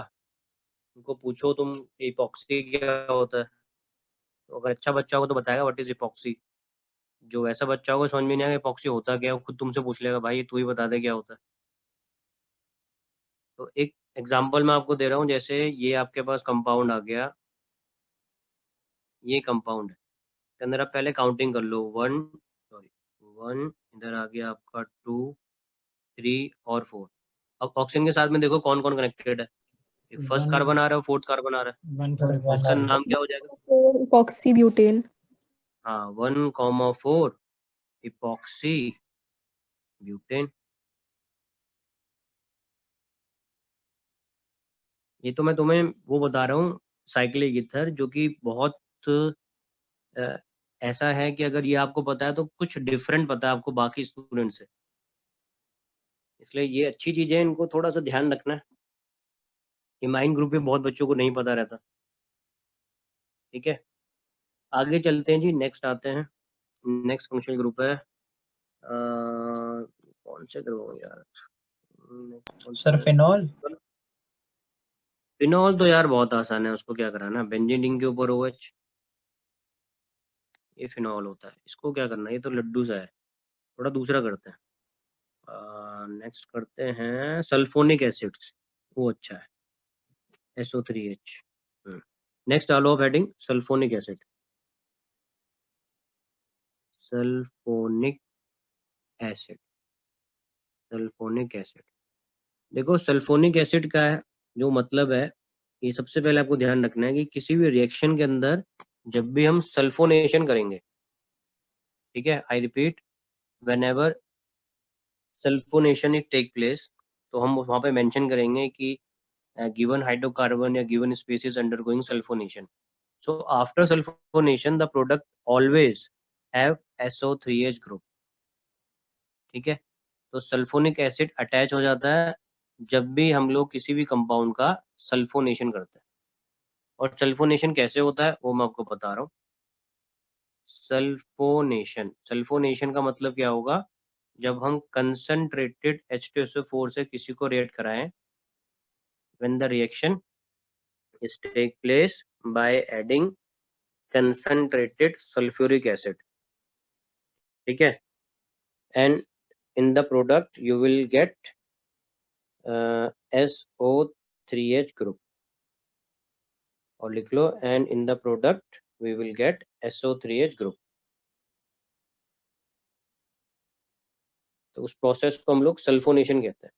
उनको पूछो तुम इपॉक्सी क्या होता है, तो अगर अच्छा बच्चा होगा तो बताएगा व्हाट इज इपॉक्सी। जो ऐसा बच्चा होगा समझ में नहीं आएगा इपॉक्सी होता क्या है, वो खुद तुमसे पूछ लेगा भाई तू ही बता दे क्या होता है। तो एक एग्जांपल मैं आपको दे रहा हूँ, जैसे ये आपके पास कंपाउंड आ गया, ये कंपाउंड है, इसके अंदर आप पहले काउंटिंग कर लो, 1 इधर आ गया आपका 2 3 और 4। अब ऑक्सीजन के साथ में देखो कौन कौन कनेक्टेड है, फर्स्ट कार्बन आ रहा है, फोर्थ कार्बन आ रहा है, 1 4 तो इसका नाम क्या हो जाएगा? 4 epoxy butane. हाँ 1,4 इपॉक्सी ब्यूटेन। ये तो मैं तुम्हें वो बता रहा हूँ साइक्लिक ईथर, जो कि बहुत अ, ऐसा है कि अगर ये आपको पता है तो कुछ डिफरेंट पता है आपको बाकी स्टूडेंट से, इसलिए ये अच्छी चीजें हैं, इनको थोड़ा सा ध्यान रखना है। इमाइन ग्रुप में बहुत बच्चों को नहीं पता रहता। ठीक है, आगे चलते हैं जी, नेक्स्ट आते हैं। नेक्स्ट फंक्शनल ग्रुप है कौन से ग्रुप यार? Sir phenol. फिनॉल तो यार बहुत आसान है, उसको क्या कराना, बेंजीन रिंग के ऊपर OH, ये फिनॉल होता है, इसको क्या करना, ये तो लड्डू सा है, थोड़ा दूसरा करते हैं। नेक्स्ट करते हैं सल्फोनिक एसिड्स, वो अच्छा है, SO3H। नेक्स्ट डालो आप heading sulphonic acid, sulphonic acid, sulphonic acid. देखो सल्फोनिक एसिड का जो मतलब है, ये सबसे पहले आपको ध्यान रखना है कि किसी भी रिएक्शन के अंदर जब भी हम सल्फोनेशन करेंगे, ठीक है, I repeat, whenever sulfonation it take place, तो हम वहां पे मेंशन करेंगे कि गिवन हाइड्रोकार्बन या given species undergoing sulfonation, so after sulfonation the product always have SO3H group। ठीक है, तो सल्फोनिक एसिड अटैच हो जाता है जब भी हम लोग किसी भी कंपाउंड का सल्फोनेशन करते हैं। और सल्फोनेशन कैसे होता है वो मैं आपको बता रहा हूँ। सल्फोनेशन, सल्फोनेशन का मतलब क्या होगा, जब हम कंसंट्रेटेड H2SO4 से किसी को रिएक्ट कराएं, when the reaction is take place by adding concentrated sulfuric acid, ठीक है, and in the product you will get SO3H group, और लिख लो and in the product we will get SO3H group। तो उस प्रोसेस को हम लोग सल्फोनेशन कहते हैं।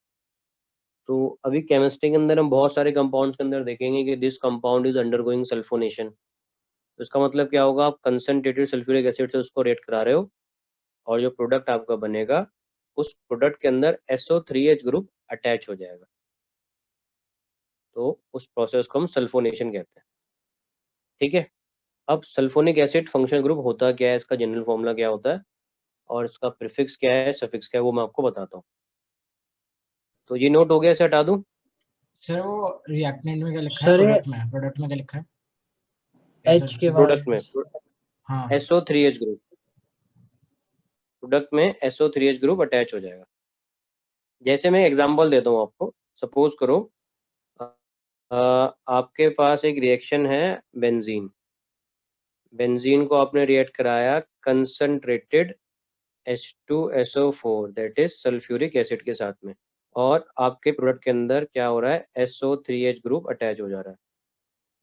तो अभी केमिस्ट्री के अंदर हम बहुत सारे कंपाउंड्स के अंदर देखेंगे कि this compound is undergoing sulphonation, तो इसका मतलब क्या होगा, आप कंसंट्रेटेड सल्फ्यूरिक एसिड से उसको रिएक्ट करा रहे हो और जो प्रोडक्ट आपका बनेगा उस प्रोडक्ट के अंदर SO3H ग्रुप अटैच हो जाएगा, तो उस प्रोसेस को हम सल्फोनेशन कहते हैं। ठीक है, अब सल्फोनिक एसिड फंक्शनल ग्रुप होता क्या है, इसका जनरल फॉर्मूला क्या होता है और इसका प्रीफिक्स क्या है, सफिक्स क्या है, वो मैं आपको बताता हूँ। तो ये नोट हो गया, इसे हटा दूं? सर वो रिएक्टेंट में क्या लिखा है, सर, प्रोडक्ट में क्या लिखा है? H के बाद प्रोडक्ट में हाँ SO3H ग्रुप, प्रोडक्ट में SO3H ग्रुप अटैच हो जाएगा। जैसे मैं एग्जांपल देता हूँ आपको, सपोज करो आपके पास एक रिएक्शन है बेंजीन, बेंजीन को आपने रिएक्ट कराया concentrated H2SO4 that is sulphuric acid के साथ में, और आपके प्रोडक्ट के अंदर क्या हो रहा है, SO3H ग्रुप अटैच हो जा रहा है।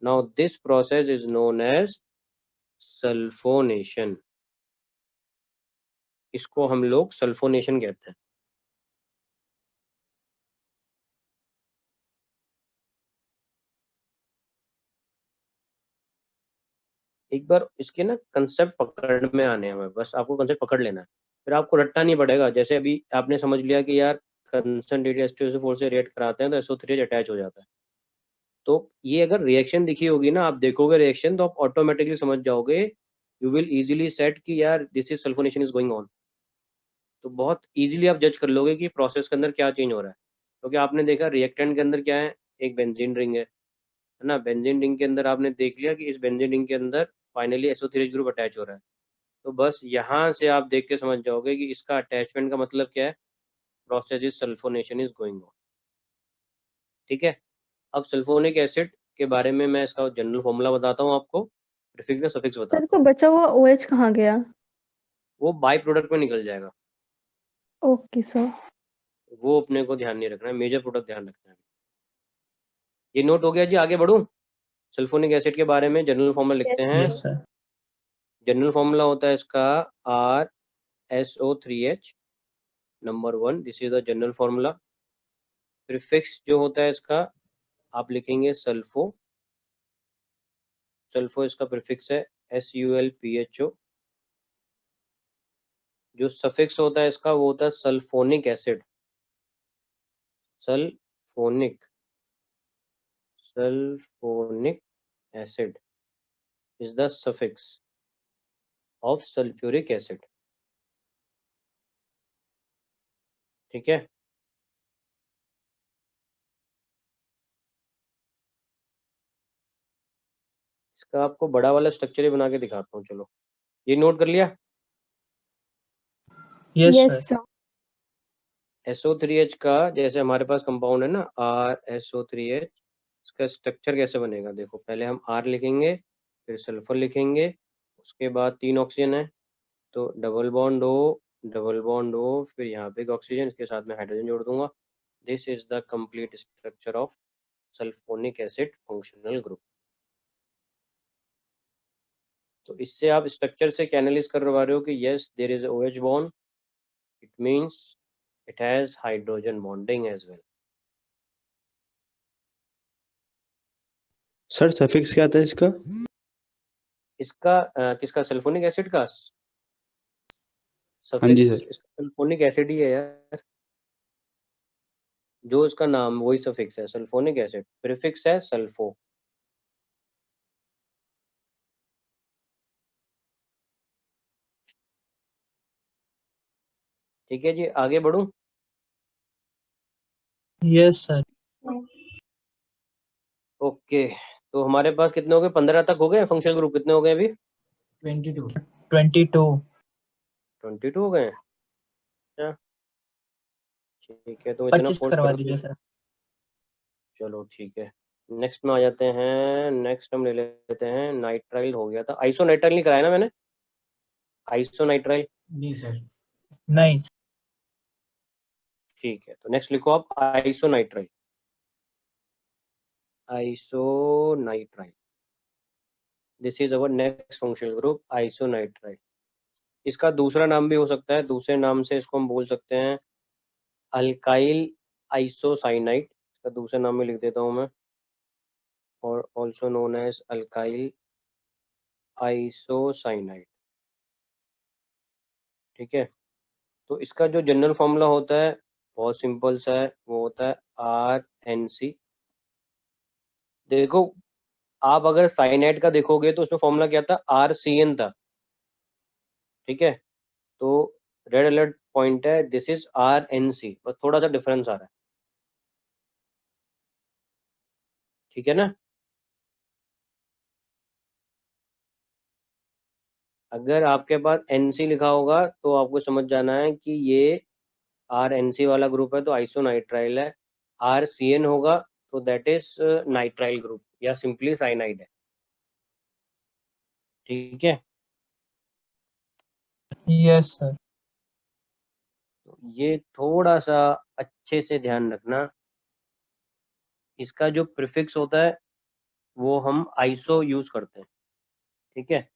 Now this process is known as sulfonation, इसको हम लोग सल्फोनेशन कहते हैं। एक बार इसके ना कंसेप्ट पकड़ में आने हैं, हमें बस आपको कंसेप्ट पकड़ लेना है, फिर आपको रट्टा नहीं पड़ेगा। जैसे अभी आपने समझ लिया कि यार कंसंट्रेटेड H2SO4 से रिएक्ट कराते हैं तो SO3H अटैच हो जाता है। तो ये अगर रिएक्शन दिखी होगी ना, आप देखोगे रिएक्शन तो आप ऑटोमेटिकली समझ जाओगे, यू विल इजीली सेट कि यार this is sulphonation is going on. तो बहुत इजीली आप जज कर लोगे कि प्रोसेस के अंदर क्या चेंज हो रहा है, क्योंकि आपने देखा रिएक्टेंट के अंदर क्या है, एक बेंजीन रिंग है ना। बेंजीन रिंग के अंदर आपने देख लिया कि इस बेंजीन रिंग के अंदर फाइनली SO3H ग्रुप अटैच हो रहा है। तो बस यहाँ से आप देख के समझ जाओगे कि इसका अटैचमेंट का मतलब क्या है, process is sulphonation is going on. ठीक है, अब सल्फोनिक एसिड के बारे में मैं इसका जनरल फॉर्मूला बताता हूँ आपको, प्रीफिक्स या सफिक्स सर बताता तो हूँ। बचा हुआ OH कहाँ गया? वो बाई प्रोडक्ट में निकल जाएगा, ओके सर। वो अपने को ध्यान नहीं रखना है, मेजर प्रोडक्ट ध्यान रखना है। ये नोट हो गया जी, आगे बढ़ूँ। सल्फोनिक एसिड के बारे में जनरल फॉर्मूला लिखते हैं। Yes sir. जनरल फॉर्मूला होता है इसका RSO3H number 1, this is the general formula. Prefix जो होता है इसका आप लिखेंगे सल्फो, सल्फो इसका प्रीफिक्स है SULPHO। जो सफिक्स होता है इसका वो होता है sulfonic acid, sulphonic, sulphonic acid is the suffix of sulphuric acid. ठीक है, इसका आपको बड़ा वाला स्ट्रक्चर ही बना के दिखाता हूँ। चलो, ये नोट कर लिया। Yes yes sir. Sir. SO3H का जैसे हमारे पास कंपाउंड है ना RSO3H, इसका स्ट्रक्चर कैसे बनेगा देखो। पहले हम R लिखेंगे, फिर सल्फर लिखेंगे, उसके बाद 3 ऑक्सीजन है तो double bond O, double bond O, फिर यहाँ पे एक ऑक्सीजन, इसके साथ में हाइड्रोजन जोड़ दूंगा। This is the complete structure of sulphonic acid functional group. तो इससे आप स्ट्रक्चर से क्या एनालिस करवा रहे हो कि yes there is OH bond, it means it has hydrogen bonding as well. Sir suffix क्या था इसका? इसका किसका, सल्फोनिक एसिड का हाँ जी सफिक्स, सर। इसका सल्फोनिक एसिड ही है यार, जो इसका नाम वही सफिक्स है, सल्फोनिक एसिड। प्रीफिक्स है सल्फो। ठीक है जी, आगे बढ़ूं। Yes sir. ओके, तो हमारे पास कितने हो गए, 15 तक हो गए फंक्शनल ग्रुप। कितने हो गए अभी? 22। 22। 22 हो गए हैं। अच्छा, ठीक है, तुम इतना 25 फोर्स करवा करो। दीजिए सर। चलो ठीक है, नेक्स्ट में आ जाते हैं। नेक्स्ट हम ले लेते हैं नाइट्राइल। हो गया था, आइसोनाइट्राइल नहीं कराया ना मैंने, आइसोनाइट्राइल। जी सर। नहीं। ठीक है, तो नेक्स्ट लिखो आप isonitrile, isonitrile. This is our next functional group isonitrile. इसका दूसरा नाम भी हो सकता है, दूसरे नाम से इसको हम बोल सकते हैं अल्काइल आइसोसाइनाइड। इसका दूसरा नाम भी लिख देता हूँ मैं, और also known as alkyl isocyanide. ठीक है, तो इसका जो जनरल फॉर्मूला होता है बहुत सिंपल सा है, वो होता है RNC। देखो, आप अगर साइनाइड का देखोगे तो उसमें फॉर्मूला क्या था, RCN था। ठीक है, तो रेड अलर्ट पॉइंट है, दिस इज RNC, बस थोड़ा सा डिफरेंस आ रहा है। ठीक है ना। अगर आपके पास NC लिखा होगा तो आपको समझ जाना है कि ये RNC वाला ग्रुप है तो आइसोनाइट्राइल है। RCN होगा तो दैट इज नाइट्राइल ग्रुप या सिंपली साइनाइड है। ठीक है, यस सर। तो ये थोड़ा सा अच्छे से ध्यान रखना, इसका जो प्रीफिक्स होता है वो हम आइसो यूज करते हैं। ठीक है,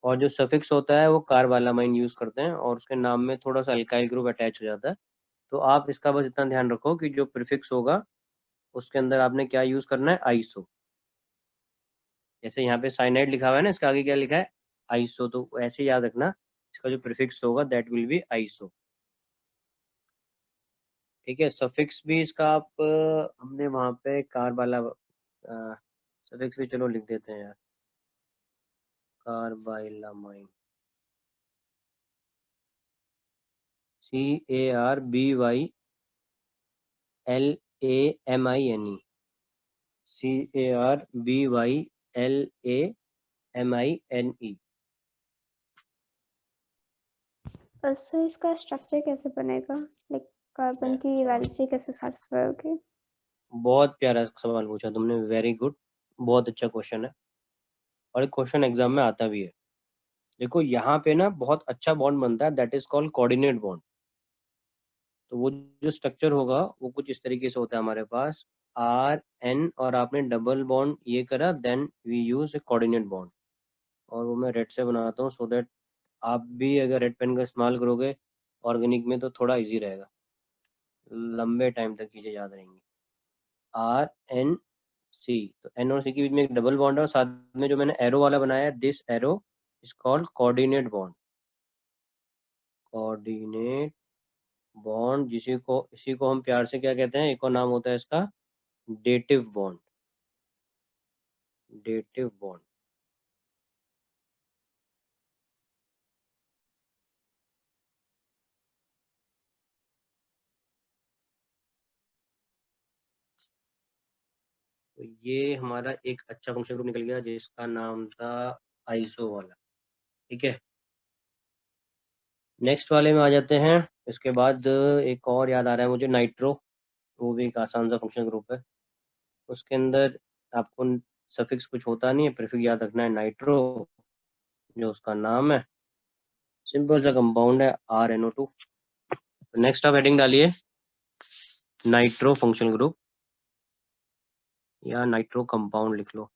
और जो सफिक्स होता है वो कार्बालामाइन यूज करते हैं और उसके नाम में थोड़ा सा अल्काइल ग्रुप अटैच हो जाता है। तो आप इसका बस इतना ध्यान रखो कि जो प्रीफिक्स होगा उसके अंदर आपने क्या यूज करना है, आइसो। जैसे यहाँ पे साइनाइड लिखा हुआ है ना, इसके आगे क्या लिखा है, आइसो। तो ऐसे याद रखना, इसका जो प्रीफिक्स होगा दैट विल बी आइसो। ठीक है, सफिक्स भी इसका आप हमने वहां पे कार्बाला सफिक्स भी चलो लिख देते हैं यार, कार्बाइलामाइन, CARBYLAMINE, CARBYLAMINE। सर इसका स्ट्रक्चर कैसे बनेगा, लाइक कार्बन की वैलेंसी कैसे सेटिस्फाई होगी? बहुत प्यारा सवाल पूछा तुमने, वेरी गुड, बहुत अच्छा क्वेश्चन है और एक क्वेश्चन एग्जाम में आता भी है। देखो यहाँ पे ना बहुत अच्छा बॉन्ड बनता है, that is called coordinate bond. तो वो जो स्ट्रक्चर होगा वो कुछ इस तरीके से होता है हमारे पास, RN, और आपने डबल बॉन्ड ये करा, then we use a coordinate bond. और वो मैं रेड से बनाता हूँ सो दैट आप भी अगर रेड पेन का इस्तेमाल करोगे ऑर्गेनिक में तो थोड़ा इजी रहेगा, लंबे टाइम तक चीज़ें याद रहेंगी। RNC, तो N और C के बीच में एक डबल बॉन्ड है और साथ में जो मैंने एरो वाला बनाया है, this arrow is called coordinate bond. Coordinate bond इसी को हम प्यार से क्या कहते हैं, एक और नाम होता है इसका डेटिव बॉन्ड। Dative bond. तो ये हमारा एक अच्छा फंक्शन ग्रुप निकल गया जिसका नाम था आइसो वाला। ठीक है, नेक्स्ट वाले में आ जाते हैं। इसके बाद एक और याद आ रहा है मुझे, नाइट्रो, वो भी एक आसान सा फंक्शन ग्रुप है। उसके अंदर आपको सफिक्स कुछ होता नहीं है, प्रीफिक्स याद रखना है, नाइट्रो जो उसका नाम है, सिंपल सा कंपाउंड है RNO2। नेक्स्ट आप हेडिंग डालिए नाइट्रो फंक्शनल ग्रुप या नाइट्रो कंपाउंड लिख लो।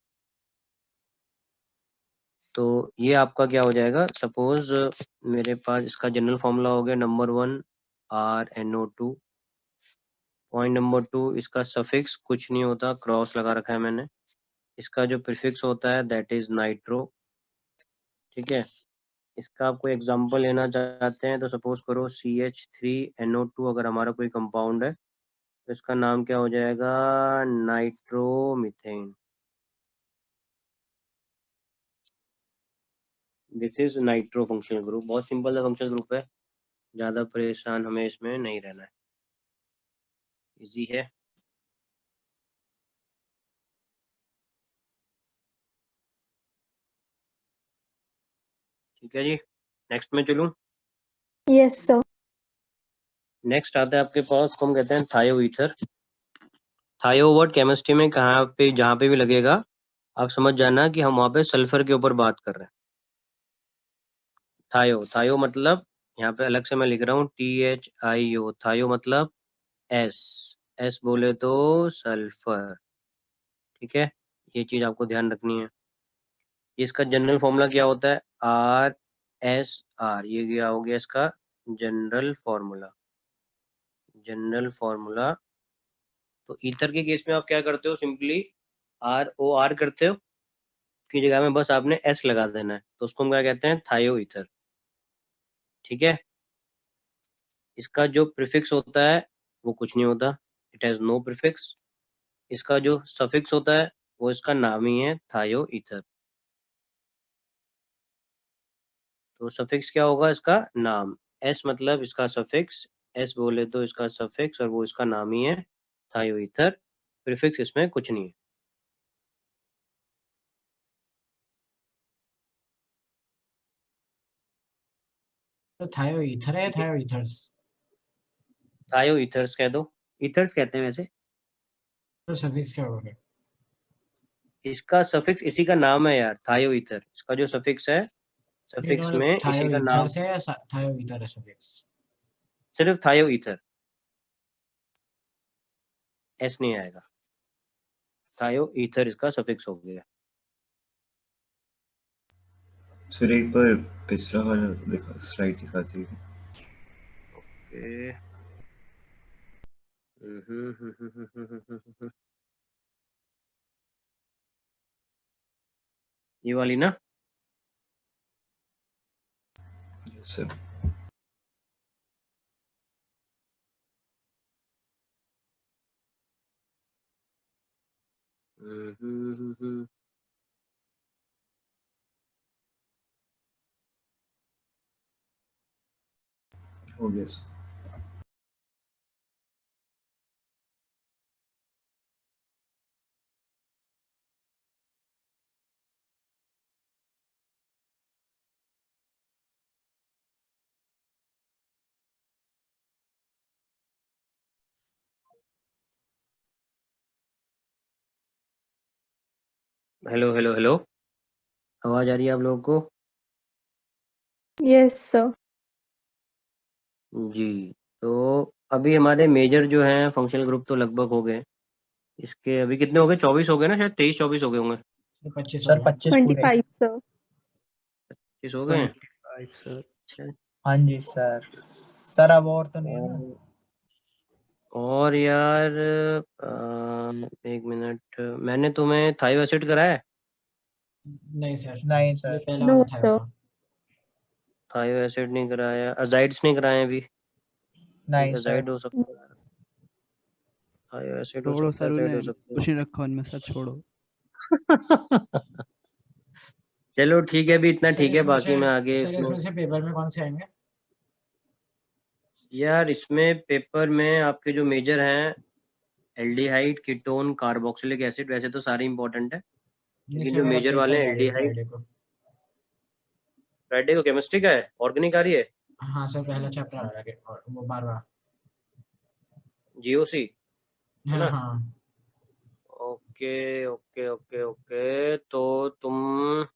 तो ये आपका क्या हो जाएगा, सपोज मेरे पास इसका जनरल फॉर्मूला हो गया नंबर 1 RNO2। पॉइंट नंबर 2, इसका सफिक्स कुछ नहीं होता, क्रॉस लगा रखा है मैंने। इसका जो प्रीफिक्स होता है दैट इज नाइट्रो। ठीक है, इसका आप कोई एग्जांपल लेना चाहते हैं तो सपोज करो CH3NO2 अगर हमारा कोई कंपाउंड है तो इसका नाम क्या हो जाएगा, nitromethane. This is nitro functional group. बहुत सिंपल सा फंक्शनल ग्रुप है, ज़्यादा परेशान हमें इसमें नहीं रहना है, इजी है। ठीक है जी, नेक्स्ट में चलूँ। Yes sir. नेक्स्ट आता है आपके पास, हम कहते हैं थायो ईथर। थायो वर्ड केमिस्ट्री में कहाँ पे जहाँ पे भी लगेगा आप समझ जाना कि हम वहाँ पे सल्फर के ऊपर बात कर रहे हैं। थायो, थायो मतलब यहाँ पे अलग से मैं लिख रहा हूँ THIO, थायो मतलब S, S बोले तो सल्फर। ठीक है, ये चीज आपको ध्यान रखनी है। इसका जनरल फॉर्मूला क्या होता है, RSR, ये गया हो गया इसका जनरल फॉर्मूला। General formula. तो ईथर के केस में आप क्या करते हो, सिंपली ROR करते हो, की जगह में बस आपने S लगा देना है, तो उसको हम क्या कहते हैं, थायो ईथर। ठीक है, इसका जो प्रीफिक्स होता है वो कुछ नहीं होता, इट हैज नो प्रीफिक्स। इसका जो सफिक्स होता है वो इसका नाम ही है, थायो ईथर। तो सफिक्स क्या होगा, इसका नाम, S मतलब इसका सफिक्स, S बोले तो इसका सफिक्स, और वो इसका नाम ही है, थायो ईथर। प्रीफिक्स इसमें कुछ नहीं है। तो थायो ईथर है, ठीक है, थायो ईथर्स? थायो ईथर्स कह दो, ईथर्स कहते हैं वैसे। तो सफिक्स क्या होगा? इसका सफिक्स इसी का नाम है यार, थायो ईथर, इसका जो सफिक्स है, नहीं सफिक्स मतलब में थायो इसी का नाम, ईथर्स है या थायो ईथर है सफिक्स? सिर्फ थायो ईथर, S नहीं आएगा, थायो ईथर इसका सफिक्स हो गया। सर एक बार पिछला वाला दिखा, स्लाइड दिखा दीजिए। ओके। ये वाली ना? Yes sir. हो गया सर। हेलो हेलो हेलो, आवाज आ रही है आप लोगों को? Yes sir. जी, तो अभी हमारे मेजर जो हैं फंक्शनल ग्रुप तो लगभग हो गए। इसके अभी कितने हो गए? 24 हो गए ना, शायद 23-24 हो गए होंगे। सर 25 सर हो गया। 25 पूरे। 25 सर। 25 हो गए हैं? 25 सर। अच्छा। हाँ जी सर। सर अब और तो नहीं है ना? और यार एक मिनट, मैंने तुम्हें थायो एसिड कराया है? नहीं सर, नहीं ये सर। पहला नो वाला था सर। था। थायो एसिड नहीं कराया, अजाइड्स नहीं कराए अभी? नहीं सर। अजाइड हो सकता है, थायो एसिड हो छोड़ो सकता है, सर अजाइड हो उन्हें, सकता कुछ नहीं रखा उनमें सर, छोड़ो। है। चलो ठीक है, अभी इतना सर ठीक है, इसमें बाकी से मैं आगे सर इसमें से पेपर में कौन से आएंगे? यार इसमें पेपर में आपके जो मेजर हैं एल्डिहाइड, कीटोन, कार्बोक्सिलिक एसिड, वैसे तो सारे इंपॉर्टेंट है, नहीं लेकिन सर, जो मेरा मेजर वाले पेपर हैं आ रही है एल्डिहाइड। फ्राइडे को। फ्राइडे को केमिस्ट्री का है, ऑर्गेनिक आ रही है, हाँ सर, पहला चैप्टर आ रहा है और वो 12वां। जीओसी है हाँ ना? हाँ ओके ओके ओके ओके, तो तुम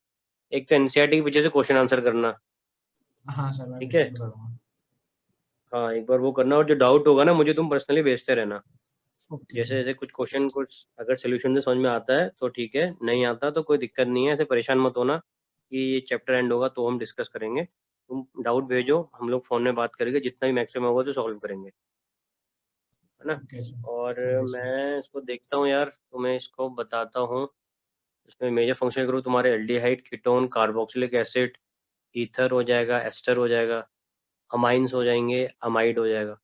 एक तो एनसीईआरटी की वजह से क्वेश्चन आंसर करना, हाँ सर, मैं ठीक है? शुरू करूँगा। हाँ एक बार वो करना, और जो डाउट होगा ना मुझे तुम पर्सनली भेजते रहना। ओके जैसे सर। जैसे कुछ क्वेश्चन कुछ अगर सोल्यूशन से समझ में आता है तो ठीक है, नहीं आता तो कोई दिक्कत नहीं है, ऐसे परेशान मत होना कि ये चैप्टर एंड होगा तो हम डिस्कस करेंगे। तुम डाउट भेजो, हम लोग फोन में बात करेंगे, जितना भी मैक्सिमम होगा तो सॉल्व करेंगे, है ना? Okay sir. और थैंक यू सर। मैं इसको देखता हूँ यार, तुम्हें इसको बताता हूँ। इसमें मेजर फंक्शनल ग्रुप तुम्हारे aldehyde, ketone, carboxylic acid, ether हो जाएगा, एस्टर हो जाएगा, अमाइंस हो जाएंगे, अमाइड हो जाएगा।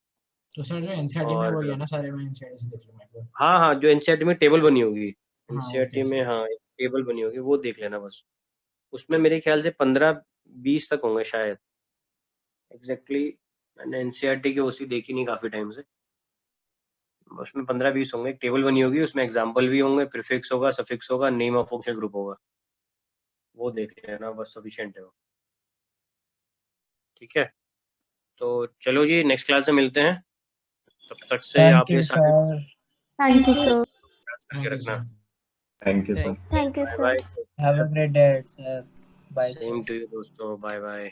तो सर जो एनसीईआरटी में वही और है ना सारे, मैं एनसीईआरटी से देख लूँगा एक बार। हाँ हाँ, जो एनसीईआरटी में टेबल बनी होगी, हाँ एनसीईआरटी ओके में सर। हाँ एक टेबल बनी होगी, वो देख लेना बस। उसमें मेरे ख्याल से 15-20 तक होंगे शायद, एग्जैक्टली मैंने एनसीईआरटी की ओसी देखी नहीं काफी टाइम से। उसमें 15-20 होंगे, एक टेबल बनी होगी, उसमें एग्जाम्पल भी होंगे, प्रीफिक्स होगा, सफिक्स होगा, नेम ऑफ फंक्शनल ग्रुप होगा, वो देख लेना बस, सफिशिएंट है वो। ठीक है, तो चलो जी, नेक्स्ट क्लास में मिलते हैं, तब तक से थैंक आप ये यू सारे सर। Thank you sir. करके थैंक यू रखना। Sir. Thank you sir. Thank you bye sir. Bye. Have a great day sir. Bye same sir. To you दोस्तों, बाय बाय।